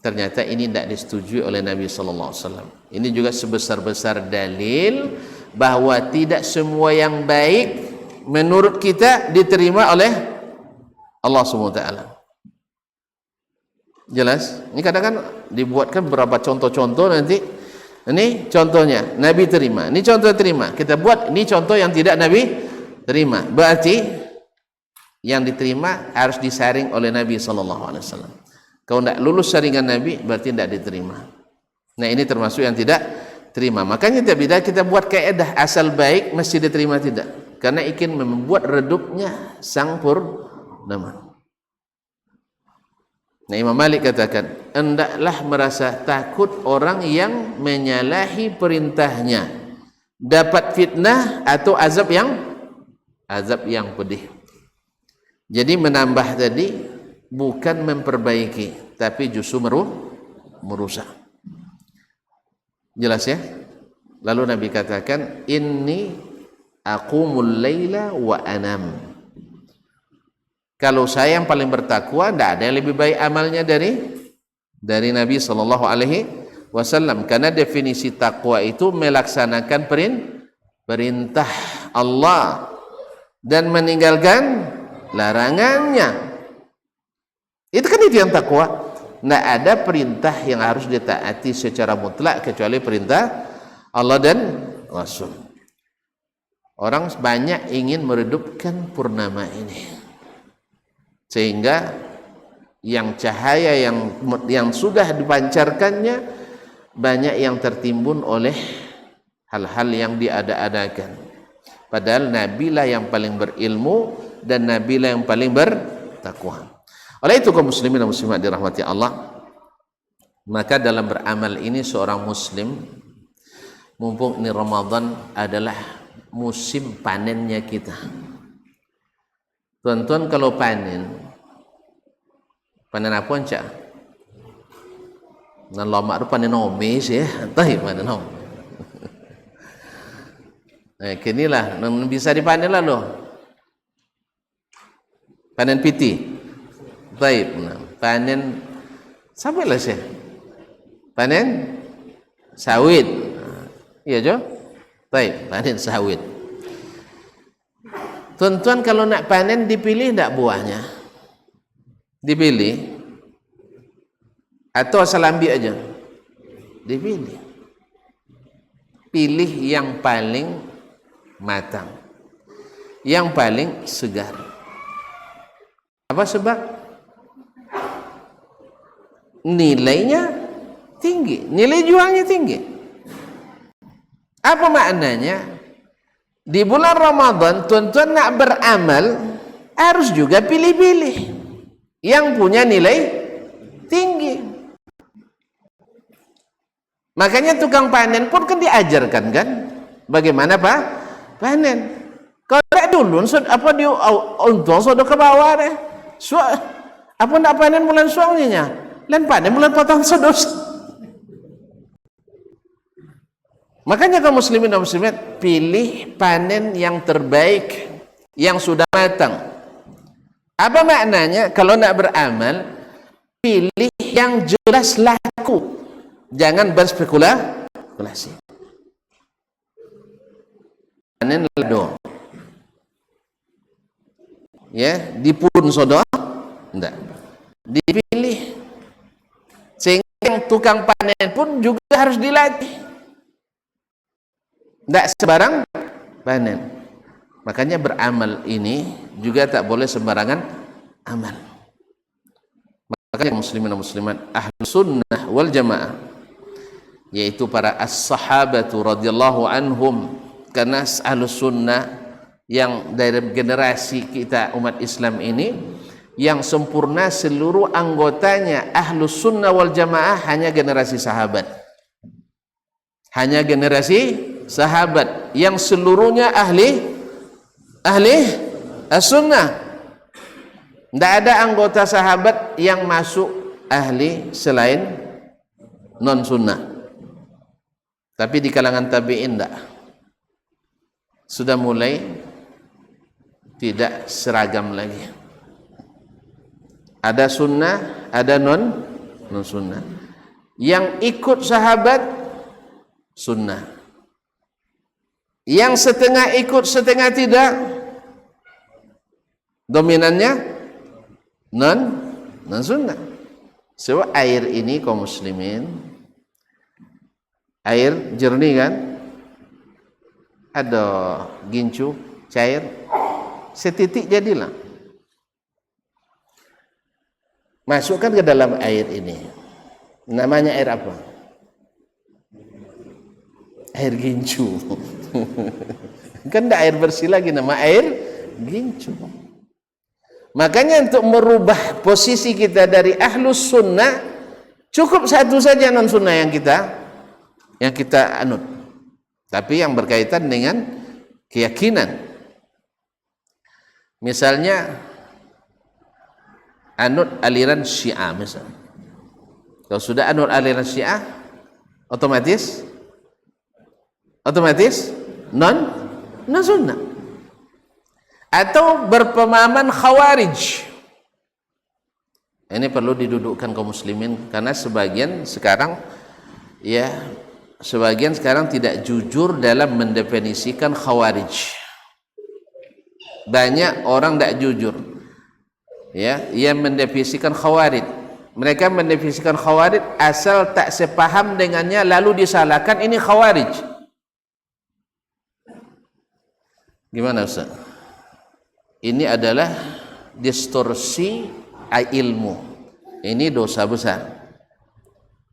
S1: Ternyata ini tidak disetujui oleh Nabi SAW. Ini juga sebesar-besar dalil bahwa tidak semua yang baik menurut kita diterima oleh Allah SWT. Jelas? Ini kadang-kadang dibuatkan beberapa contoh-contoh nanti. Ini contohnya Nabi terima, ini contoh terima. Kita buat ini contoh yang tidak Nabi terima. Berarti yang diterima harus disaring oleh Nabi SAW. Kalau tidak lulus saringan Nabi, berarti tidak diterima. Nah ini termasuk yang tidak terima. Makanya tidak kita buat kaedah asal baik mesti diterima, tidak. Karena ingin membuat redupnya Sang Purnama. Nah, Imam Malik katakan, hendaklah merasa takut orang yang menyalahi perintahnya, dapat fitnah atau azab yang pedih. Jadi menambah tadi bukan memperbaiki, tapi justru merusak. Jelas ya? Lalu Nabi katakan, inni aqumul laila wa anam. Kalau saya yang paling bertakwa, tidak ada yang lebih baik amalnya dari Nabi SAW. Karena definisi takwa itu melaksanakan perintah Allah dan meninggalkan larangannya. Itu kan itu yang takwa. Tidak ada perintah yang harus ditaati secara mutlak kecuali perintah Allah dan Rasul. Orang banyak ingin meredupkan purnama ini, sehingga yang cahaya yang sudah dipancarkannya banyak yang tertimbun oleh hal-hal yang diada-adakan. Padahal Nabi lah yang paling berilmu dan Nabi lah yang paling bertakwa. Oleh itu kaum muslimin dan muslimat dirahmati Allah, maka dalam beramal ini seorang muslim, mumpung ini Ramadan adalah musim panennya kita. Tuan-tuan kalau panen apa encak? Nan lama tu panen omes ya, tahu panen om. Kinilah bisa dipanen lah loh. Panen piti. Baik, panen sampai lah sih. Panen sawit. Iya Jo? Baik, panen sawit. Tuan-tuan kalau nak panen dipilih tak buahnya? Dipilih? Atau asal ambil aja? Dipilih. Pilih yang paling matang, yang paling segar. Apa sebab? Nilainya tinggi, nilai jualnya tinggi. Apa maknanya? Di bulan Ramadan tuan-tuan nak beramal harus juga pilih-pilih yang punya nilai tinggi. Makanya tukang panen pun kan diajarkan kan bagaimana panen. Kalau dulu apa dia untung sudah ke bawah deh. Apa nak panen bulan suaminya? Lain panen bulan potong sedos. Makanya kaum muslimin dan muslimat, pilih panen yang terbaik, yang sudah matang. Apa maknanya? Kalau nak beramal, pilih yang jelas laku, jangan berspekulasi. Panen lado, ya, dipun sodoh, enggak, dipilih. Sehingga yang tukang panen pun juga harus dilatih. Tidak sembarang panen. Makanya beramal ini juga tak boleh sembarangan amal. Makanya muslimin dan muslimat ahlu sunnah wal jamaah, yaitu para as-sahabatu radhiyallahu anhum, karena ahlu sunnah yang dari generasi kita umat Islam ini yang sempurna seluruh anggotanya ahlu sunnah wal jamaah hanya generasi sahabat, hanya generasi sahabat yang seluruhnya ahli as-sunnah. Tidak ada anggota sahabat yang masuk ahli selain non-sunnah. Tapi di kalangan tabi'in tidak. Sudah mulai tidak seragam lagi. Ada sunnah, ada non-sunnah. Yang ikut sahabat sunnah. Yang setengah ikut, setengah tidak, dominannya non-sunnah. Sebab air ini kaum muslimin, air jernih kan, ada gincu cair, setitik jadilah. Masukkan ke dalam air ini, namanya air apa? Air gincu. Kan tidak air bersih lagi, nama air gincu. Makanya untuk merubah posisi kita dari ahlus sunnah, cukup satu saja non sunnah yang kita anut, tapi yang berkaitan dengan keyakinan. Misalnya anut aliran Syiah misalnya. Kalau sudah anut aliran Syiah, otomatis non sunnah. Atau berpemahaman khawarij. Ini perlu didudukkan kaum muslimin, karena sebagian sekarang tidak jujur dalam mendefinisikan khawarij. Banyak orang tidak jujur, yang mendefinisikan khawarij. Mereka mendefinisikan khawarij asal tak sepaham dengannya lalu disalahkan ini khawarij. Gimana Ustaz? Ini adalah distorsi ilmu. Ini dosa besar.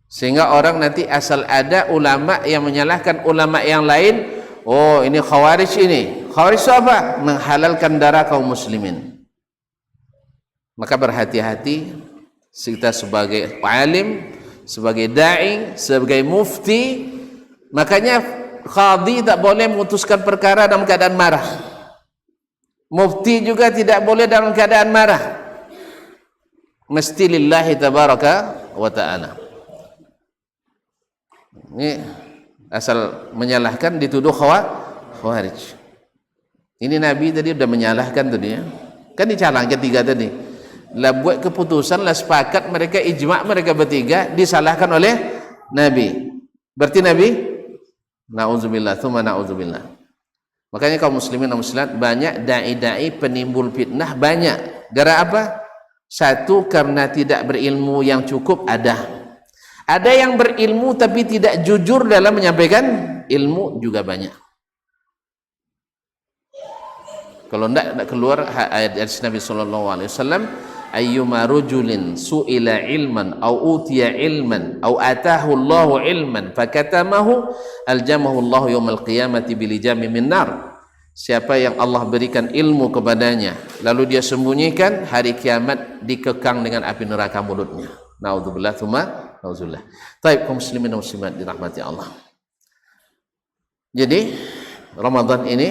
S1: Sehingga orang nanti asal ada ulama yang menyalahkan ulama yang lain, oh ini khawarij ini. Khawarij itu apa? Menghalalkan darah kaum muslimin. Maka berhati-hati kita sebagai alim, sebagai da'i, sebagai mufti. Makanya qadhi tak boleh memutuskan perkara dalam keadaan marah. Mufti juga tidak boleh dalam keadaan marah. Mesti lillahi tabaraka wa ta'ala. Ini asal menyalahkan dituduh khawarij. Ini Nabi tadi sudah menyalahkan tadi ya. Kan dicalon ketiga tadi. Lah buat keputusan, lah sepakat mereka, ijma' mereka bertiga disalahkan oleh Nabi. Berarti Nabi na'udzubillah, tsumma na'udzubillah. Makanya kaum muslimin dan muslimat banyak dai-dai penimbul fitnah banyak. Gara apa? Satu, karena tidak berilmu yang cukup ada. Ada yang berilmu tapi tidak jujur dalam menyampaikan ilmu juga banyak. Kalau tidak keluar ayat Nabi sallallahu alaihi wasallam, ayyuma rajulin su'ila ilman au utiya ilman au atahu Allahu ilman fakatamahu aljamahu Allahu yaumil qiyamati bilijami min nar. Siapa yang Allah berikan ilmu kepadanya lalu dia sembunyikan, hari kiamat dikekang dengan api neraka mulutnya. Naudzubillah tsumma naudzubillah. Baik kaum muslimin dan muslimat dirahmati Allah. Jadi Ramadan ini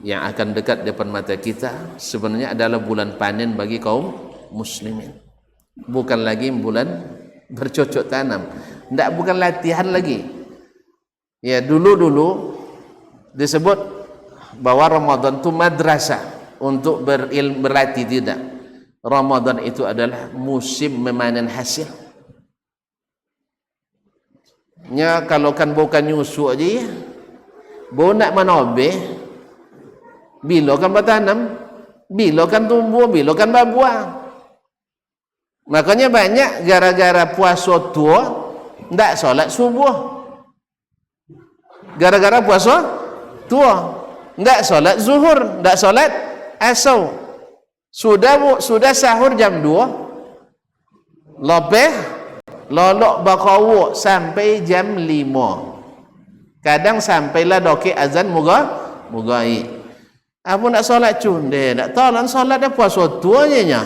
S1: yang akan dekat depan mata kita sebenarnya adalah bulan panen bagi kaum muslimin. Bukan lagi bulan bercocok tanam. Tidak, bukan latihan lagi. Ya, dulu disebut bahwa Ramadan itu madrasah untuk berlatih, tidak. Ramadan itu adalah musim memanen hasil. Ya, kalau kan bukan nyusu aja ya. Bonak manobe, bila kan bertanam, bila kan tumbuh, bila kan berbuah. Makanya banyak gara-gara puasa tua ndak solat subuh. Gara-gara puasa tua ndak solat zuhur, ndak solat asar. Sudah sahur jam 2, lebih lolok bakawuk sampai jam 5. Kadang sampailah doke azan mugai. Apa nak solat cunde, nak tolong solat dah puasa tuanya.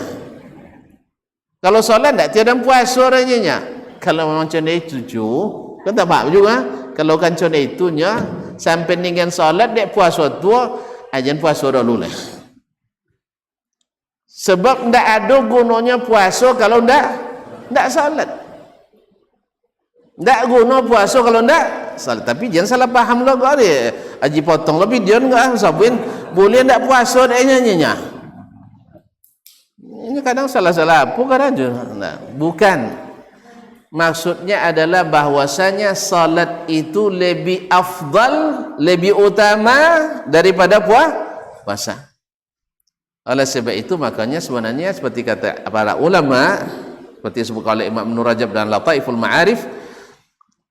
S1: Kalau solat tak tiada puasa orangnya. Kalau memang macam itu kan tak faham juga. Kalau kan macam itunya sampai dengan solat dia puasa tua, ajan puasa dulu lah. Sebab tak ada gunanya puasa kalau tak solat. Tak guna puasa kalau tak solat. Tapi jangan salah faham lah kau dia. Aji potong lebih dia enggak sabuin boleh tak puasa dia nyanyinya. Ini kadang salah-salah apa kan aja. Nah, bukan. Maksudnya adalah bahwasanya salat itu lebih afdal, lebih utama daripada puasa. Oleh sebab itu makanya sebenarnya seperti kata para ulama, seperti disebut oleh Imam Ibnu Rajab dan Lataiful Ma'arif,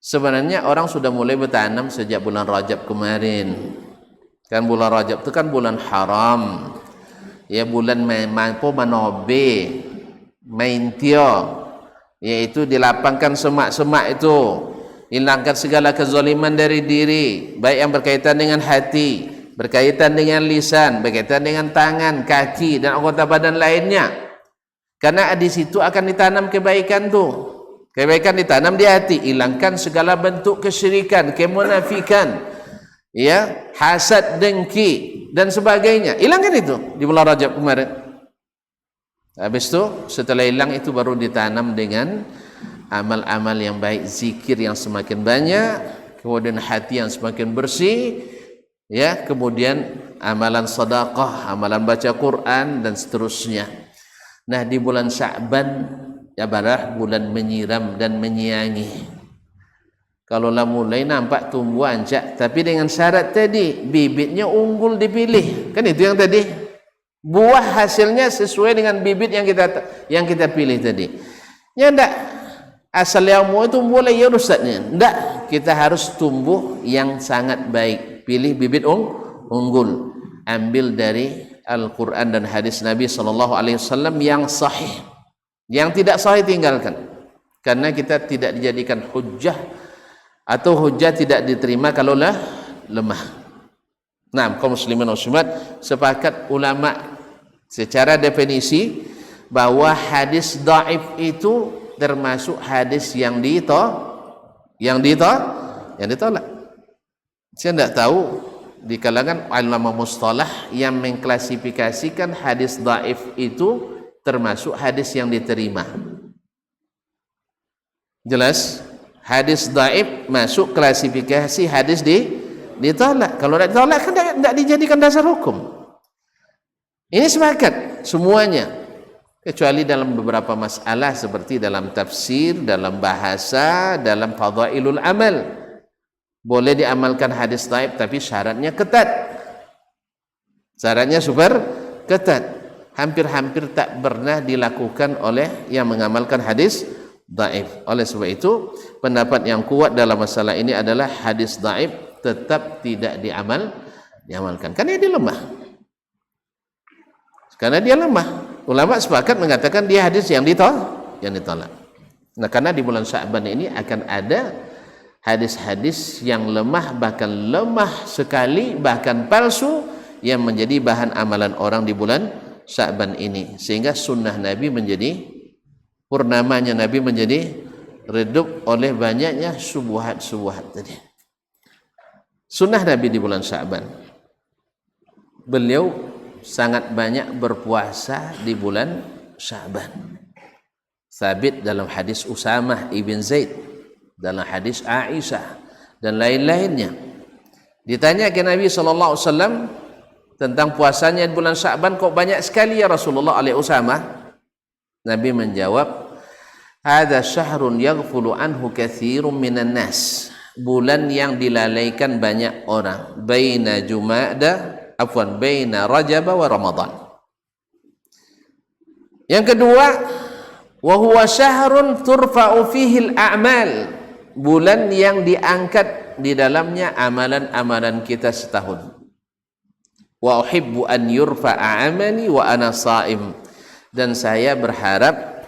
S1: sebenarnya orang sudah mulai bertanam sejak bulan Rajab kemarin. Kan bulan Rajab itu kan bulan haram. Ya, bulan mampu manobe maintio, yaitu dilapangkan semak-semak itu, hilangkan segala kezaliman dari diri, baik yang berkaitan dengan hati, berkaitan dengan lisan, berkaitan dengan tangan, kaki dan anggota badan lainnya. Karena di situ akan ditanam kebaikan tu. Kebaikan ditanam di hati, hilangkan segala bentuk kesyirikan, kemunafikan, ya, hasad, dengki dan sebagainya. Hilangkan itu di bulan Rajab kemarin. Habis itu setelah hilang itu baru ditanam dengan amal-amal yang baik, zikir yang semakin banyak, kemudian hati yang semakin bersih, ya, kemudian amalan sedekah, amalan baca Quran dan seterusnya. Nah, di bulan Sya'ban ya barah bulan menyiram dan menyiangi. Kalau lah mulai nampak tumbuh ancak, tapi dengan syarat tadi bibitnya unggul dipilih. Kan itu yang tadi. Buah hasilnya sesuai dengan bibit yang kita pilih tadi. Ya ndak asal yang mau itu boleh ya rusaknya. Ndak, kita harus tumbuh yang sangat baik. Pilih bibit unggul. ambil dari Al-Quran dan hadis Nabi SAW yang sahih. Yang tidak sahih tinggalkan, karena kita tidak dijadikan hujjah, atau hujjah tidak diterima kalau lemah. Nah, kaum muslimin dan muslimat, sepakat ulama secara definisi bahwa hadis dhaif itu termasuk hadis yang ditolak. Saya tidak tahu di kalangan ulama mustalah yang mengklasifikasikan hadis dhaif itu termasuk hadis yang diterima. Jelas, hadis dhaif masuk klasifikasi hadis ditolak. Kalau tidak ditolak kan tidak dijadikan dasar hukum. Ini sepakat semuanya, kecuali dalam beberapa masalah seperti dalam tafsir, dalam bahasa, dalam fadhailul amal. Boleh diamalkan hadis dhaif, tapi syaratnya ketat. Syaratnya super ketat. Hampir-hampir tak pernah dilakukan oleh yang mengamalkan hadis dhaif. Oleh sebab itu, pendapat yang kuat dalam masalah ini adalah hadis dhaif tetap tidak diamalkan, karena dia lemah. Karena dia lemah. Ulama sepakat mengatakan dia hadis yang ditolak. Nah, karena di bulan Sya'ban ini akan ada hadis-hadis yang lemah, bahkan lemah sekali, bahkan palsu, yang menjadi bahan amalan orang di bulan Sya'ban ini, sehingga sunnah Nabi menjadi, purnamanya Nabi menjadi redup oleh banyaknya subuhat-subuhat tadi. Sunnah Nabi di bulan Sya'ban, beliau sangat banyak berpuasa di bulan Sya'ban. Sabit dalam hadis Usamah ibn Zaid, dalam hadis Aisyah dan lain-lainnya. Ditanya ke Nabi SAW tentang puasanya di bulan Sya'ban, kok banyak sekali ya Rasulullah oleh Usamah? Nabi menjawab, "Hadza syahrun yaghfulu anhu katsirun minan nas." Bulan yang dilalaikan banyak orang. Baina Rajab wa Ramadan. Yang kedua, wa huwa syahrun turfa'u fihi al-a'mal. Bulan yang diangkat di dalamnya amalan-amalan kita setahun. Wa uhibbu an yurfa'a amali wa ana sha'im. Dan saya berharap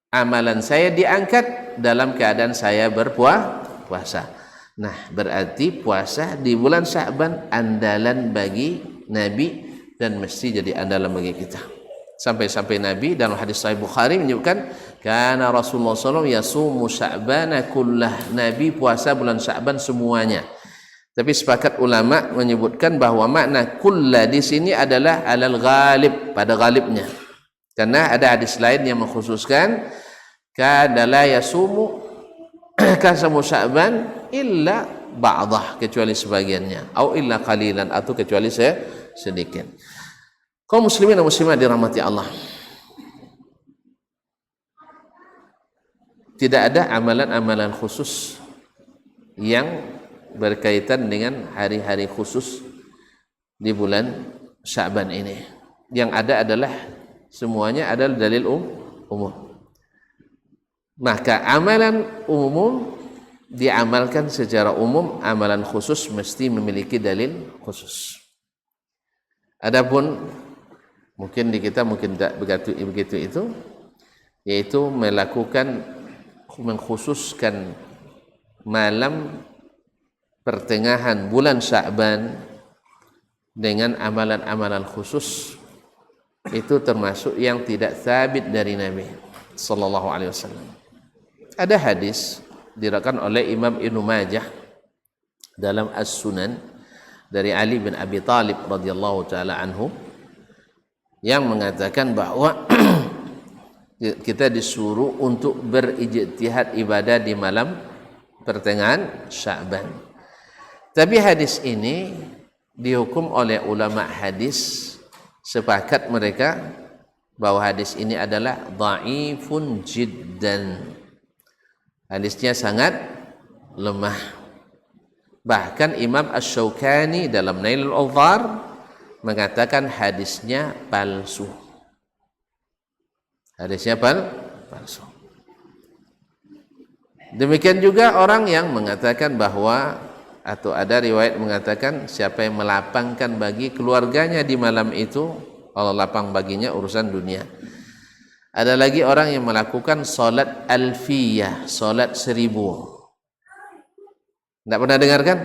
S1: amalan saya diangkat dalam keadaan saya berpuasa. Nah, berarti puasa di bulan Sya'ban andalan bagi Nabi dan mesti jadi andalan bagi kita. Sampai-sampai Nabi dalam hadis Sahih Bukhari menyebutkan, kana Rasulullah SAW yasumu Sya'bana kullah. Nabi puasa bulan Sya'ban semuanya. Tapi sepakat ulama menyebutkan bahwa makna kulla di sini adalah alal ghalib, pada ghalibnya. Karena ada hadis lain yang mengkhususkan kana la yasumu kasamu Sya'ban illa ba'dah, kecuali sebagiannya, atau illa qalilan, atau kecuali sedikit. Kaum muslimin dan muslimat dirahmati Allah, tidak ada amalan-amalan khusus yang berkaitan dengan hari-hari khusus di bulan Sya'ban ini. Yang ada adalah semuanya adalah dalil umum. Maka amalan umum diamalkan secara umum, amalan khusus mesti memiliki dalil khusus. Adapun mungkin di kita mungkin tak begitu itu, yaitu mengkhususkan malam pertengahan bulan Sya'ban dengan amalan-amalan khusus, itu termasuk yang tidak sabit dari Nabi sallallahu alaihi wasallam. Ada hadis diriwayatkan oleh Imam Ibnu Majah dalam As-Sunan dari Ali bin Abi Thalib radhiyallahu taala anhu, yang mengatakan bahwa kita disuruh untuk berijtihad ibadah di malam pertengahan Sya'ban. Tapi hadis ini dihukum oleh ulama hadis, sepakat mereka bahwa hadis ini adalah dhaifun jiddan. Hadisnya sangat lemah. Bahkan Imam Asy-Syaukani dalam Nailul Awthar mengatakan hadisnya palsu. Hadisnya palsu. Demikian juga orang yang mengatakan bahwa atau ada riwayat mengatakan siapa yang melapangkan bagi keluarganya di malam itu, Allah lapang baginya urusan dunia. Ada lagi orang yang melakukan solat alfiyah, solat 1000. Tidak pernah dengar kan?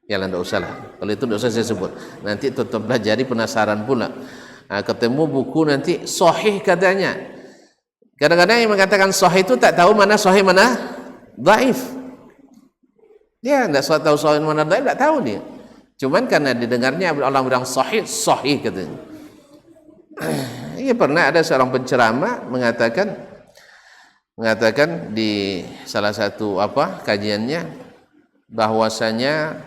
S1: Ya lah, tidak usah lah. Kalau itu tidak usah saya sebut. Nanti tutup pelajari penasaran pula. Nah, ketemu buku nanti sahih katanya. Kadang-kadang yang mengatakan sahih itu tak tahu mana sahih mana dhaif. Dia tidak tahu sahih mana dhaif, tidak tahu dia. Cuman karena didengarnya orang bilang sahih, sahih katanya. Iya, pernah ada seorang penceramah mengatakan di salah satu kajiannya bahwasanya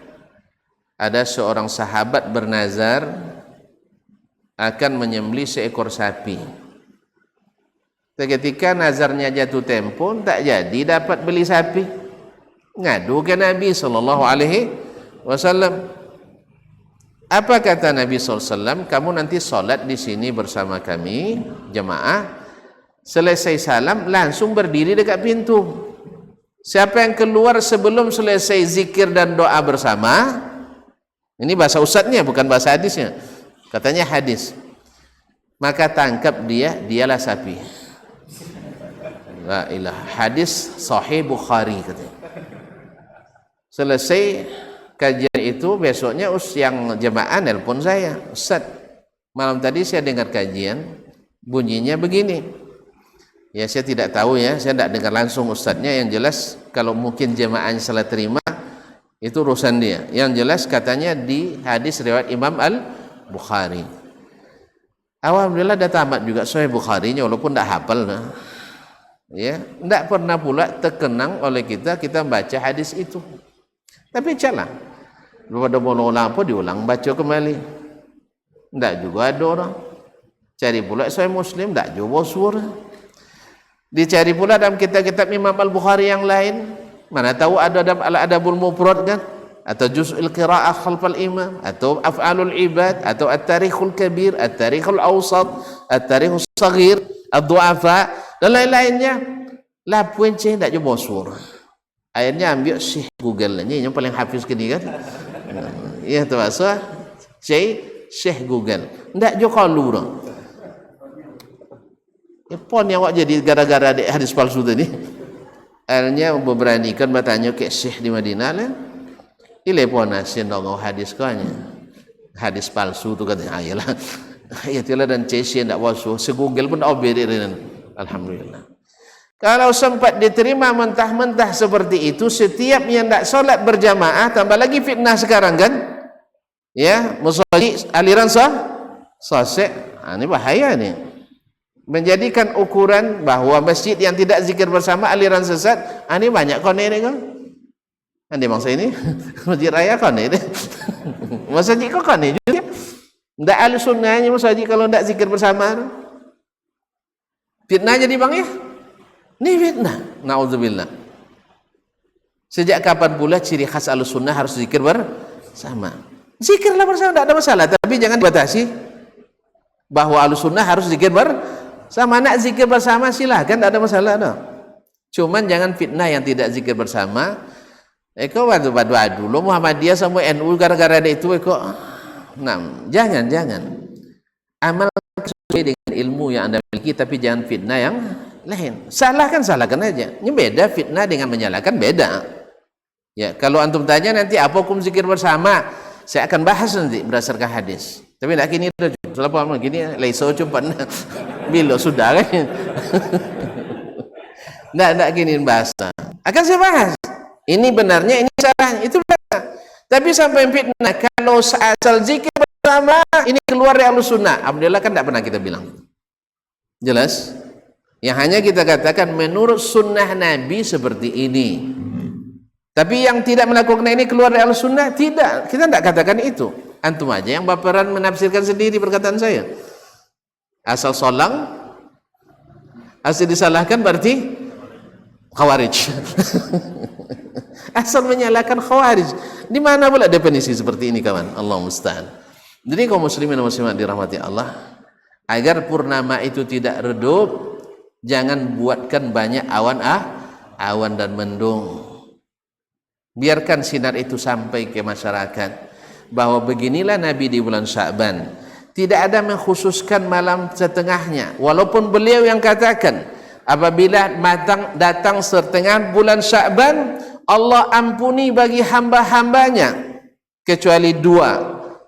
S1: ada seorang sahabat bernazar akan menyembelih seekor sapi. Ketika nazarnya jatuh tempo, tak jadi dapat beli sapi. Ngadu ke Nabi SAW. Apa kata Nabi SAW? Kamu nanti solat di sini bersama kami, jemaah. Selesai salam, langsung berdiri dekat pintu. Siapa yang keluar sebelum selesai zikir dan doa bersama, ini bahasa ustadznya, bukan bahasa hadisnya. Katanya hadis. Maka tangkap dia, dialah sapi. La ilaha. Hadis Sahih Bukhari katanya. Selesai kajian itu, besoknya yang jemaah nelpon saya, Ustaz, malam tadi saya dengar kajian, bunyinya begini. Ya saya tidak tahu ya, saya tidak dengar langsung ustadznya. Yang jelas kalau mungkin jemaahnya salah terima, itu urusan dia. Yang jelas katanya di hadis riwayat Imam Al-Bukhari. Alhamdulillah dah tamat juga Sahih Bukharinya, walaupun tidak hafal. Ya, tidak pernah pula terkenang oleh kita baca hadis itu. Tapi jalan, daripada bola apa diulang baca kembali. Tidak juga ada orang cari pula Sahih Muslim, tidak juga surah. Dicari pula dalam kitab-kitab Imam Al-Bukhari yang lain. Mana tahu ada dalam Al-Adabul Mufrad kan, atau Juz'ul Qira'ah khalfal imam, atau Af'alul Ibad, atau At-Tarikhul Kabir, At-Tarikhul Awsat, At-Tarikhul Saghir, Ad-Du'afa, dan lain-lainnya. Lapuin cih tak jumpa surah. Akhirnya ambil Syekh Google ini yang paling hafiz kini kan. Ya tu bahasa Syekh Google. Ndak jo kalu dah. Pon yang awak jadi gara-gara di hadis palsu tadi. Akhirnya berberanikan bertanya ke Syekh di Madinah lah. Telepon asin dong hadis kanya. Hadis palsu tu katanya. Ayalah. Ya tiada dan cesi ndak wasu. Se Google pun obedi dengan alhamdulillah. Kalau sempat diterima mentah-mentah seperti itu, setiap yang tidak solat berjamaah, tambah lagi fitnah sekarang kan, ya, musolli aliran sosek, ini bahaya nih, menjadikan ukuran bahwa masjid yang tidak zikir bersama aliran sesat, ini banyak kone ini kan, ini bangsa ini, masjid raya kone ini, masjid kok kone juga, tidak ahli sunnahnya masjid kalau tidak zikir bersama, fitnah jadi bang ya. Ini fitnah, na'udzubillah. Sejak kapan pula ciri khas Ahlussunnah harus zikir bersama? Zikirlah bersama, tidak ada masalah, tapi jangan dibatasi bahwa Ahlussunnah harus zikir bersama. Nak zikir bersama silahkan, tidak ada masalah dah. Cuman jangan fitnah yang tidak zikir bersama. Kau adu lo Muhammadiyah sama NU gara-gara ada itu jangan. Amal sesuai dengan ilmu yang Anda miliki, tapi jangan fitnah yang lain. Salahkan aja. Ini beda, fitnah dengan menyalahkan beda. Ya, kalau antum tanya nanti apa hukum zikir bersama, saya akan bahas nanti berdasarkan hadis. Tapi tidak kini dah. Salah paham gini, laisa cumpan bilo sudah kan. Tidak gini bahasa. Akan saya bahas. Ini benarnya, ini salahnya, itu benar. Tapi sampai fitnah kalau asal zikir bersama ini keluar dari Ahlussunnah. Alhamdulillah kan tidak pernah kita bilang. Jelas? Yang hanya kita katakan menurut sunnah Nabi seperti ini. Tapi yang tidak melakukan ini keluar dari Ahlussunnah, tidak. Kita tidak katakan itu. Antum aja yang baperan menafsirkan sendiri perkataan saya. Asal solang, asal disalahkan berarti Khawarij. Asal menyalahkan Khawarij. Di mana pula definisi seperti ini kawan? Allah musta'an. Jadi kaum muslimin dan muslimat dirahmati Allah, agar purnama itu tidak redup, jangan buatkan banyak awan dan mendung. Biarkan sinar itu sampai ke masyarakat bahwa beginilah Nabi di bulan Sya'ban. Tidak ada mengkhususkan malam setengahnya. Walaupun beliau yang katakan, apabila datang setengah bulan Sya'ban, Allah ampuni bagi hamba-hambanya kecuali dua,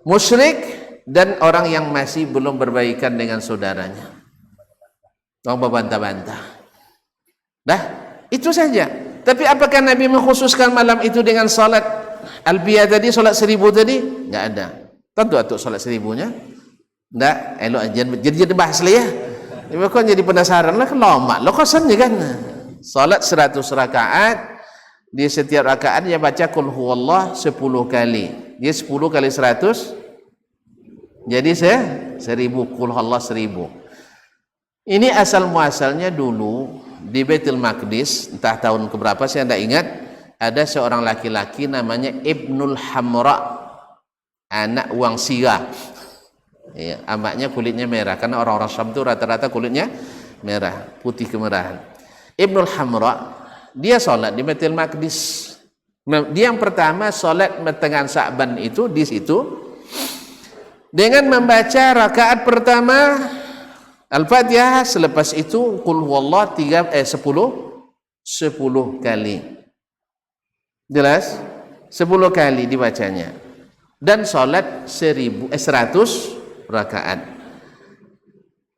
S1: musyrik dan orang yang masih belum berbaikan dengan saudaranya. Orang berbantah-bantah. Dah, itu saja. Tapi apakah Nabi mengkhususkan malam itu dengan salat Alfiyah tadi, salat 1000 tadi? Enggak ada. Tentu atuk salat 1000-nya. Enggak, elok jadi bahas lah ya. Kau jadi penasaran lah, lama lo kosan je kan. Salat 100 rakaat, di setiap rakaat dia baca qul huwallah 10 kali. Dia 10 kali 100 jadi 1000, qul huwallah 1000. Ini asal muasalnya dulu di Baitul Maqdis, entah tahun keberapa saya tidak ingat, ada seorang laki-laki namanya Ibnul Hamra, anak Wang Sira. Ya, amaknya kulitnya merah karena orang-orang Syam itu rata-rata kulitnya merah, putih kemerahan. Ibnul Hamra, dia sholat di Baitul Maqdis. Dia yang pertama sholat pertengahan Sya'ban itu di situ dengan membaca rakaat pertama Al-Fatihah, selepas itu qul huwallah 10 kali. Jelas? 10 kali dibacanya. Dan salat 100 rakaat.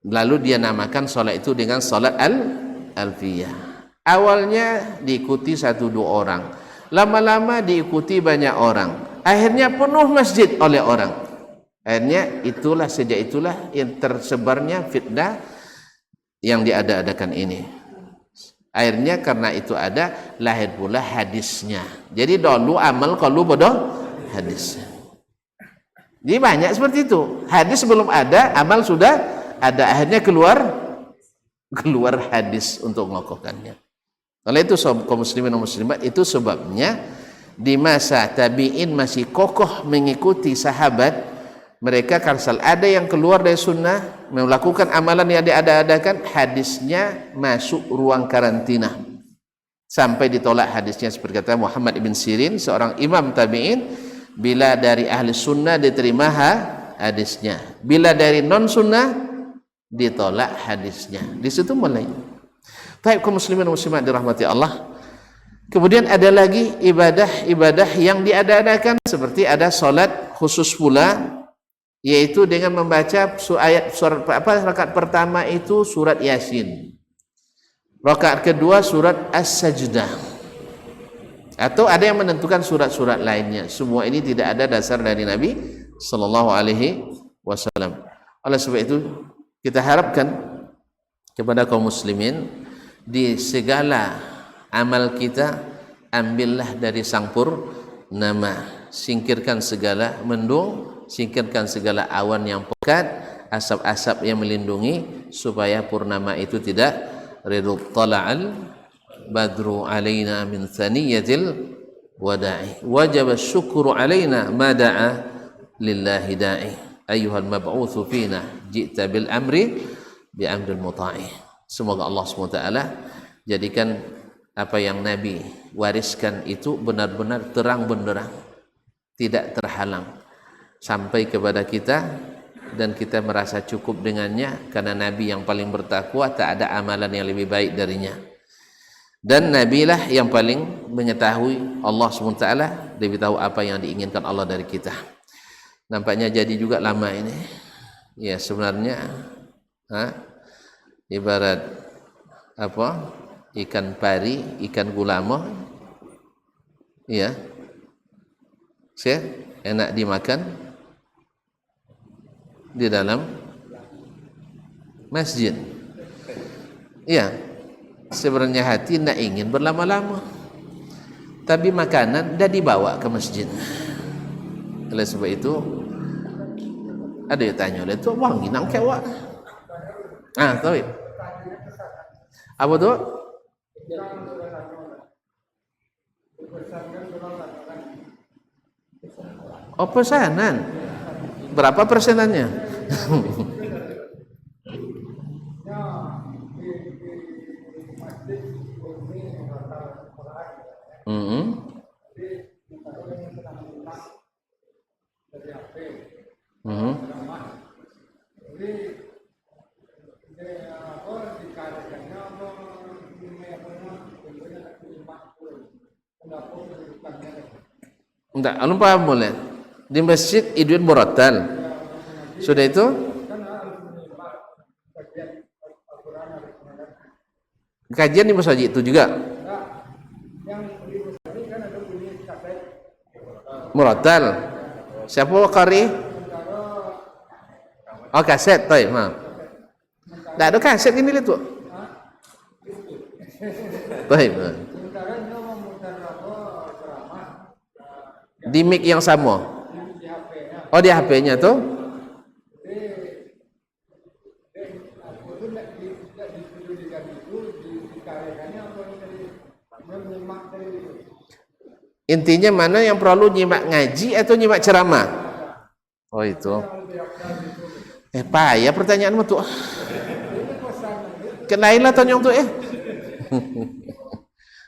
S1: Lalu dia namakan salat itu dengan salat Alfiyah. Awalnya diikuti 1-2 orang. Lama-lama diikuti banyak orang. Akhirnya penuh masjid oleh orang. Akhirnya sejak itulah yang tersebarnya fitnah yang diada-adakan ini. Akhirnya karena itu ada lahir pula hadisnya. Jadi dulu amal kalau bodoh hadisnya. Jadi banyak seperti itu. Hadis belum ada, amal sudah ada. Akhirnya keluar hadis untuk mengokohkannya. Oleh itu kaum muslimin dan muslimat, itu sebabnya di masa tabi'in masih kokoh mengikuti sahabat. Mereka kalau ada yang keluar dari sunnah melakukan amalan yang diada-adakan, hadisnya masuk ruang karantina sampai ditolak hadisnya. Seperti kata Muhammad ibn Sirin, seorang imam tabi'in, bila dari ahli sunnah diterima hadisnya, bila dari non sunnah ditolak hadisnya. Di situ mulai. Baik kaum muslimin dan muslimat dirahmati Allah. Kemudian ada lagi ibadah-ibadah yang diada-adakan, seperti ada salat khusus pula, yaitu dengan membaca rakaat pertama itu surat Yasin, rakaat kedua surat As-Sajdah, atau ada yang menentukan surat-surat lainnya. Semua ini tidak ada dasar dari Nabi sallallahu alaihi wasallam. Oleh sebab itu kita harapkan kepada kaum muslimin, di segala amal kita ambillah dari Sang Purnama, singkirkan segala mendung, singkirkan segala awan yang pekat, asap-asap yang melindungi, supaya purnama itu tidak redup. Tala'al badru alaina min thaniyatil wada'i wajaba syukru alaina ma da'a lillahi da'i ayyuhal mab'utsu fina ji'ta bil amri bi amril muta'i. Semoga Allah SWT jadikan apa yang Nabi wariskan itu benar-benar terang benderang, tidak terhalang sampai kepada kita, dan kita merasa cukup dengannya, karena Nabi yang paling bertakwa, tak ada amalan yang lebih baik darinya, dan Nabilah yang paling mengetahui Allah SWT, lebih tahu apa yang diinginkan Allah dari kita. Nampaknya jadi juga lama ini ya sebenarnya, ibarat apa, ikan pari, ikan gulama ya, enak dimakan di dalam masjid. Ya, sebenarnya hati tidak ingin berlama-lama, tapi makanan dah dibawa ke masjid. Oleh sebab itu ada yang tanya, oleh itu wangi nang kewak. Tahu apa tu? Oh, pesanan. Berapa persenannya? Mhm. Enggak, anu paham boleh. Di masjid idun murattal. Sudah itu? Kajian di masjid itu juga. Murattal. Siapa qari? Oh, kaset, baik, maaf. Enggak ada kaset ini lihat tuh. Baik. Di mic yang sama. Oh, di HP-nya tuh. Intinya mana yang perlu nyimak ngaji atau nyimak ceramah? Oh, itu. Payah pertanyaanmu tuh. Kenailah tanyong tuh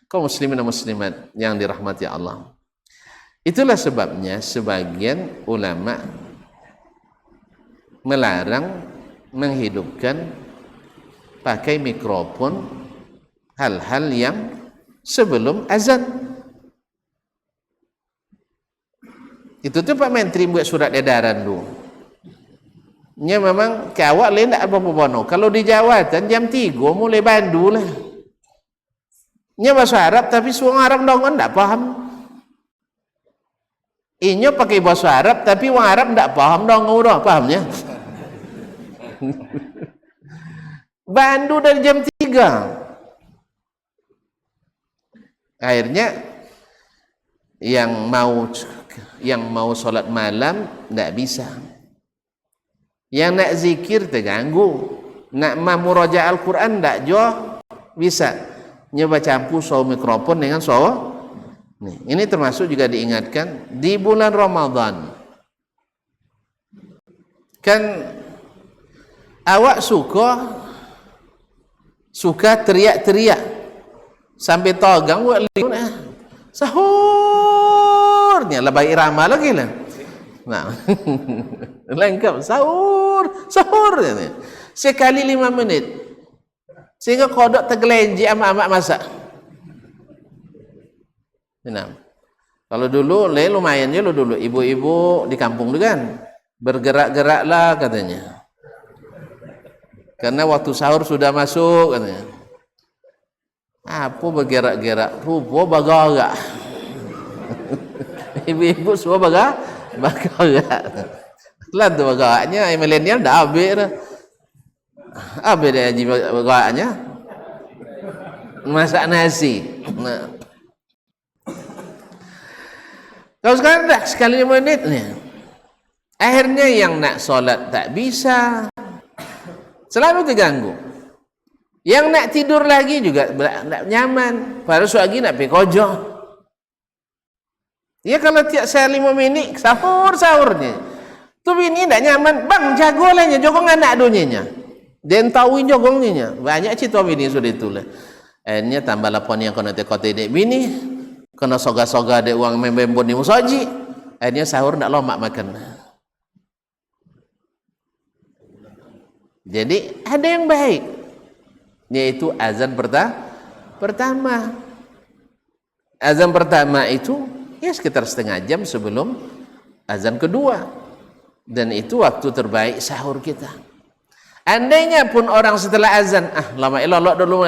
S1: Kaum muslimin dan muslimat yang dirahmati Allah. Itulah sebabnya sebagian ulama melarang menghidupkan pakai mikrofon hal-hal yang sebelum azan. Itu tuh Pak Menteri buat surat edaran dulu. Nya memang ke awak lain tak apa-apa bono. Kalau di Jawatan jam 3 mulai bandu lah. Nya bahasa Arab tapi suang Arab dong tak paham. Inyo pakai bahasa Arab tapi wong Arab tak paham dong udah pahamnya. Bandu dari jam 3. Akhirnya yang mau sholat malam tidak bisa, yang nak zikir terganggu, nak muraja Al-Quran tidak bisa, nyoba campur soal mikrofon dengan soal ini termasuk juga diingatkan di bulan Ramadan kan awak suka teriak-teriak sampai togang buat sahurnya lebay irama lagi lah. Nah, lengkap sahur sekali 5 menit sehingga kodok tergelenji amak-amak masak. Nah, kalau dulu lumayan ya dulu ibu-ibu di kampung itu kan bergerak-geraklah katanya karena waktu sahur sudah masuk katanya. Apa bergerak-gerak rupa bagara. Ibu-ibu semua bagara lah tu bagaranya milenial dah habis dia haji bagaranya masak nasi. Nah, kalau sekarang dah sekali 5 menit ni akhirnya yang nak solat tak bisa, selalu terganggu. Yang nak tidur lagi juga tak nyaman, harus lagi nak pergi kojok. Ya kalau tiap saya 5 minit sahurnya tu bini tak nyaman, bang jago lahnya jogong anak dunyanya dan tahuin jogongnya banyak cerita bini sudah itulah. Akhirnya tambah lapon yang kena tekote dek bini, kena soga-soga dek uang membembon ni musoji, akhirnya sahur tak lomak makan. Jadi ada yang baik, yaitu azan pertama. Azan pertama itu ya sekitar setengah jam sebelum azan kedua, dan itu waktu terbaik sahur kita. Andainya pun orang setelah azan lama elok dulu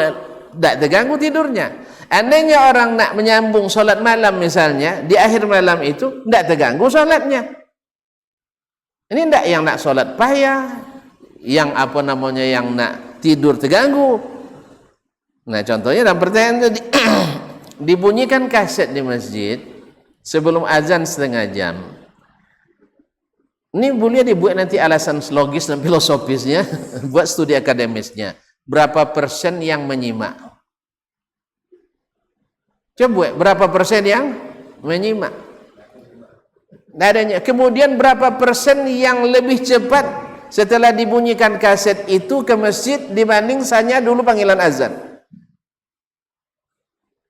S1: tak terganggu tidurnya. Andainya orang nak menyambung solat malam misalnya di akhir malam itu tak terganggu solatnya. Ini tak yang nak solat payah, yang yang nak tidur terganggu. Nah contohnya dalam pertanyaan tadi dibunyikan kaset di masjid sebelum azan setengah jam. Ini boleh dibuat nanti alasan logis dan filosofisnya buat studi akademisnya. Berapa persen yang menyimak? Coba berapa persen yang menyimak? Tidak adanya. Kemudian berapa persen yang lebih cepat setelah dibunyikan kaset itu ke masjid dibanding hanya dulu panggilan azan?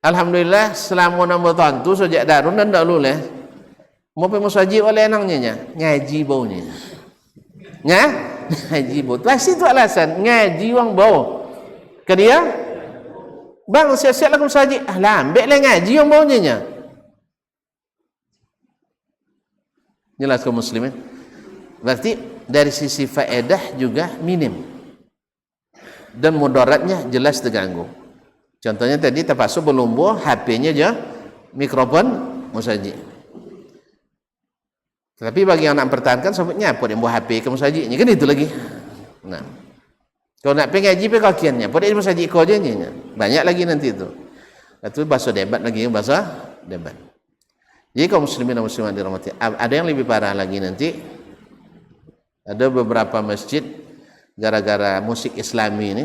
S1: Alhamdulillah selama 6 tahun itu sejak darun dan dahulu Mau pergi masjid oleh anaknya ngaji baunya. Ngaji bau. Pasti itu alasan ngaji wang bau. Ke dia, bang siap-siap lagu masjid. Lah, ambil lah ngaji wang baunya. Jelas kaum muslimin. Berarti dari sisi faedah juga minim. Dan mudaratnya jelas terganggu. Contohnya tadi terpaksa berlumba HP-nya aja mikrofon musajid. Tapi bagi yang nak pertahankan sampai apa dia buat HP ke musajidnya kan itu lagi. Nah, kalau nak pergi ngaji pergi kakiannya, pada musajid kau aja nya. Banyak lagi nanti itu. Itu bahasa debat lagi, bahasa debat. Jadi kaum muslimin dan muslimat dirahmati, ada yang lebih parah lagi nanti. Ada beberapa masjid gara-gara musik Islami ini,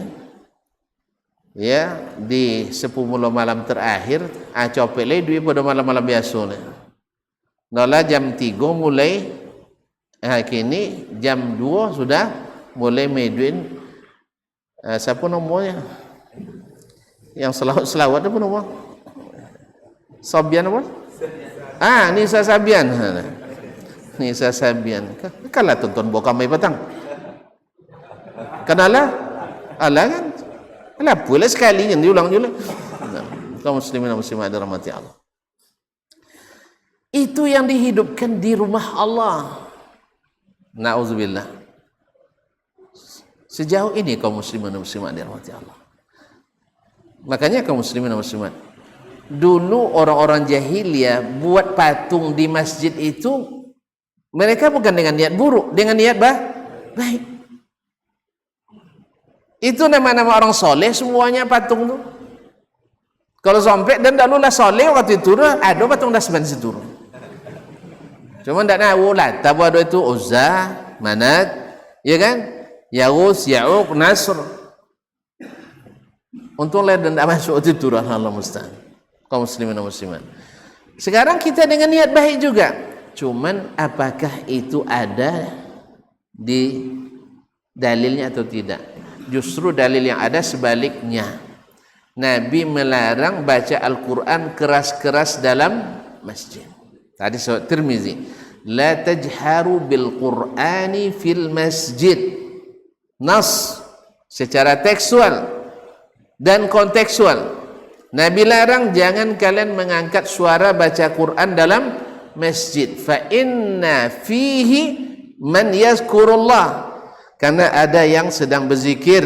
S1: ya di 10 malam terakhir copele duit pada malam-malam biasa ni. Nolah jam 3 mulai kini jam 2 sudah mulai meduin siapa nomornya yang selawat apa nomor Sabian apa Nisa Sabian Nisa Sabian kalah tonton buka mai petang kenala ala kan ala boleh sekali yang diulang kaum muslimin dan muslimat dirahmati Allah. Itu yang dihidupkan di rumah Allah. Na'udzubillah. Sejauh ini kaum muslimin dan muslimat dirahmati Allah. Makanya kaum muslimin dan muslimat, dulu orang-orang jahiliyah buat patung di masjid itu mereka bukan dengan niat buruk, dengan niat baik. Itu nama-nama orang soleh semuanya patung tu. Kalau sampai dan dahululah soleh waktu itu ada patung dasban situ. Cuma tak tahu lah, tahu ada itu Uzza, Manat, ya kan? Yaghus, Ya'uq, Nasr. Untunglah dan tak masuk itu Allah musta'an. Kaum muslimin dan muslimat. Sekarang kita dengan niat baik juga. Cuman apakah itu ada di dalilnya atau tidak? Justru dalil yang ada sebaliknya. Nabi melarang baca Al-Quran keras-keras dalam masjid. Tadi surat Tirmizi, la tajharu bil Qur'ani fil masjid. Nas secara tekstual dan kontekstual. Nabi larang jangan kalian mengangkat suara baca Quran dalam masjid. Fa inna fihi man yazkurullah. Karena ada yang sedang berzikir.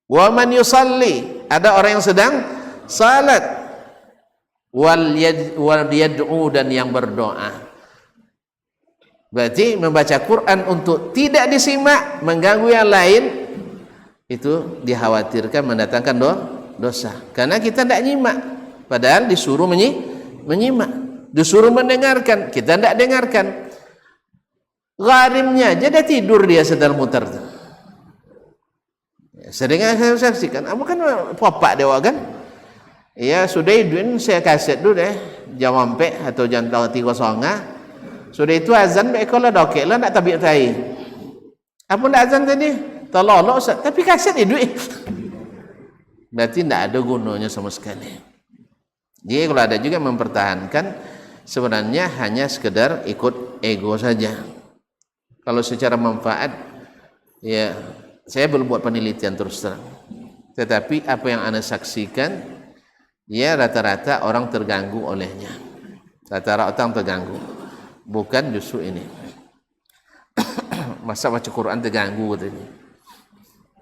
S1: Wa man yusalli. Ada orang yang sedang salat. Wal yad'u dan yang berdoa. Berarti membaca Quran untuk tidak disimak, mengganggu yang lain, itu dikhawatirkan mendatangkan dosa. Karena kita tidak nyimak, padahal disuruh menyimak, disuruh mendengarkan, kita tidak dengarkan. Gharimnya aja dia tidur dia sedang mutar. Sering saya saksikan, bukan popak dewa kan? Ya sudah duit saya kaset dulu deh jam 4 atau jam 3.00. Sudah itu azan baik kalau dokek lah nak tabiat tai. Apa nak azan tadi? Tololok Ustaz, tapi kaset ni duit. Berarti tidak ada gunanya sama sekali. Jadi kalau ada juga mempertahankan sebenarnya hanya sekedar ikut ego saja. Kalau secara manfaat ya saya belum buat penelitian terus terang. Tetapi apa yang Anda saksikan ya rata-rata orang terganggu olehnya. Rata-rata orang terganggu. Bukan justru ini. Masa baca Quran terganggu katanya.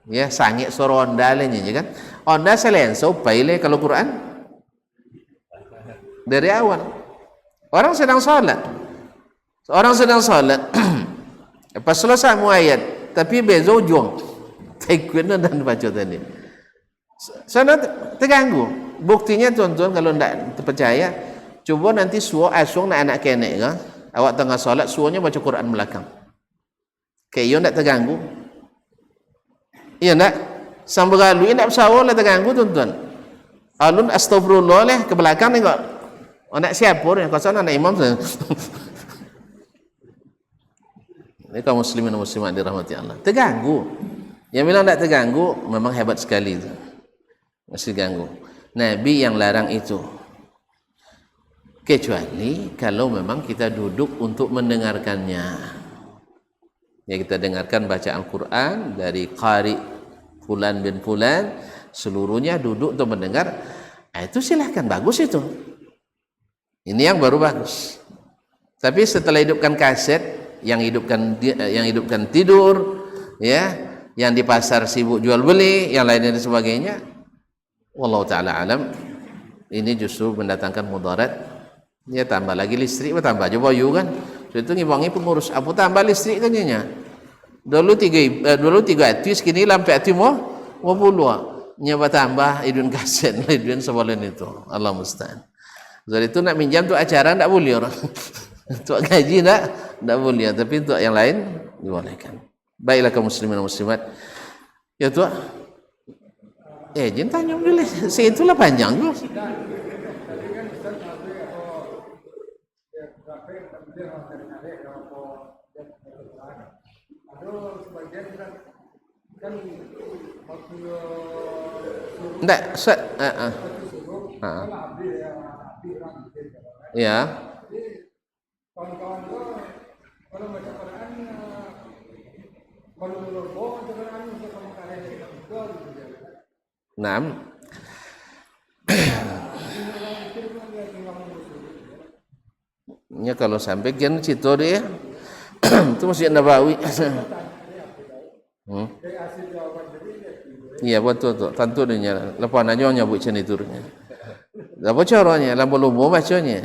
S1: Ya sangit suara onda lainnya kan. Onda selenso paile kalau Quran dari awal. Orang sedang salat. Orang sedang salat. Pas selesai mu ayat tapi bezo ujung. Taikun dan baca tadi. Sana terganggu. Buktinya tuan-tuan kalau tidak percaya, coba nanti suara asung anak kenek kan. Awak tengah solat suaranya baca Quran belakang. Kayak tidak terganggu. Iya tak? Sambil lalu tidak bersawar lah terganggu tuan-tuan. Alun astagfirullah lah ke belakang tengok. Anak siapa ni? Kau sana anak imam sana. Ini kaum muslimin dan muslimat dirahmati Allah. Terganggu. Yang bilang tidak terganggu memang hebat sekali itu. Masih ganggu. Nabi yang larang itu. kecuali kalau memang kita duduk untuk mendengarkannya. Ya, kita dengarkan bacaan Quran dari qari fulan bin fulan, seluruhnya duduk untuk mendengar, itu silahkan, bagus itu. Ini yang baru bagus. Tapi setelah hidupkan kaset, yang hidupkan tidur, ya, yang di pasar sibuk jual beli, yang lain dan sebagainya, wallahu taala alam, ini justru mendatangkan mudarat. Ya, tambah lagi listrik, tambah aja bayu kan. So, itu ngiwangi pengurus, apa tambah listrik kan nya. Dulu 3 atis, kini lampai ati mau puluh. Nya tambah idun kaset, idun sebalen itu. Allah musta'an. Jadi itu nak minjam tu acara tak boleh orang. Untuk gaji tak boleh, tapi untuk yang lain dibolehkan. Baiklah kaum muslimin dan muslimat. Ya tu. Jin tanya boleh. Seitulah panjang tu. Enggak, ya. Naam. Nya kalau sampai kian cito dia itu Masjid Nabawi. Iya betul tu, tentu dia lepas nanya nyebut macam itu. Apa caranya? Lama-lama bacanya.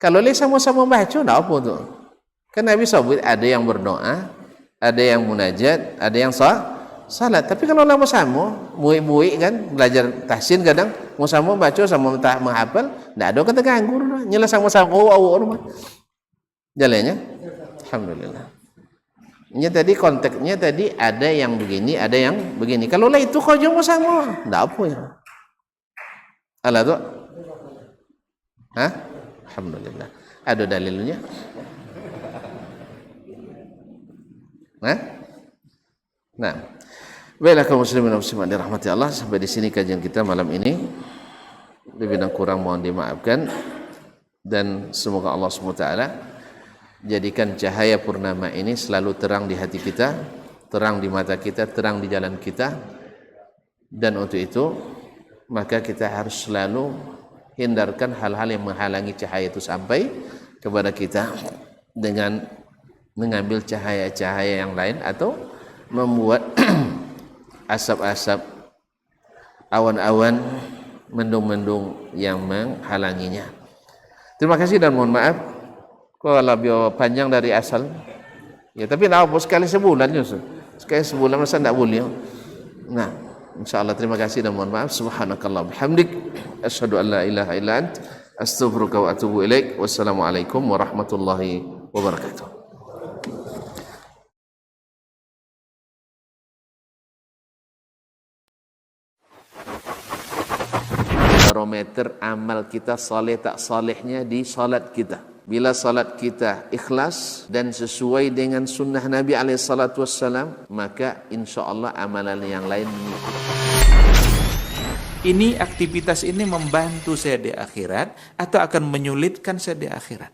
S1: Kalau le sama-sama baca tak apa tu. Kan Nabi sebut ada yang berdoa, ada yang munajat, ada yang salat. Tapi kalau lama sama, muik-muik kan belajar tahsin kadang mau sama baca sama menghafal, tak ada kata ganggu, nyala sama-sama rumah. Jalannya, alhamdulillah. Ini tadi konteksnya tadi ada yang begini, ada yang begini. Kalau lah itu kau jangan sama, tak apa ya. Alah tu, alhamdulillah. Ada dalilnya. Nah, baiklah kaum muslimin dan muslimat dirahmati Allah, sampai di sini kajian kita malam ini. Lebih dan kurang mohon dimaafkan, dan semoga Allah SWT jadikan cahaya purnama ini selalu terang di hati kita, terang di mata kita, terang di jalan kita. Dan untuk itu maka kita harus selalu hindarkan hal-hal yang menghalangi cahaya itu sampai kepada kita dengan mengambil cahaya-cahaya yang lain atau membuat asap-asap, awan-awan, mendung-mendung yang menghalanginya. Terima kasih dan mohon maaf kalau lebih panjang dari asal. Ya, tapi nak apa sekali sebulan je. Sekali sebulan masa tak boleh. Nah, insyaallah terima kasih dan mohon maaf. Subhanakallah bihamdik, asyhadu an la ilaha illa ant, astaghfiruka wa atubu ilaik. Wassalamualaikum warahmatullahi wabarakatuh. Barometer amal kita saleh tak salehnya di salat kita. Bila salat kita ikhlas dan sesuai dengan sunnah Nabi SAW, maka insyaAllah amalan yang lain mengikut.
S2: Ini aktivitas ini membantu saya di akhirat atau akan menyulitkan saya di akhirat?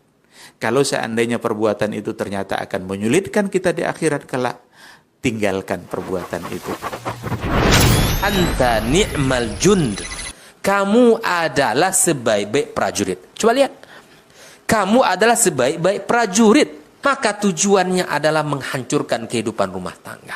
S2: Kalau seandainya perbuatan itu ternyata akan menyulitkan kita di akhirat kelak, tinggalkan perbuatan itu.
S3: Anta ni'mal jund. Kamu adalah sebaik-baik prajurit. Coba lihat. Kamu adalah sebaik-baik prajurit. Maka tujuannya adalah menghancurkan kehidupan rumah tangga.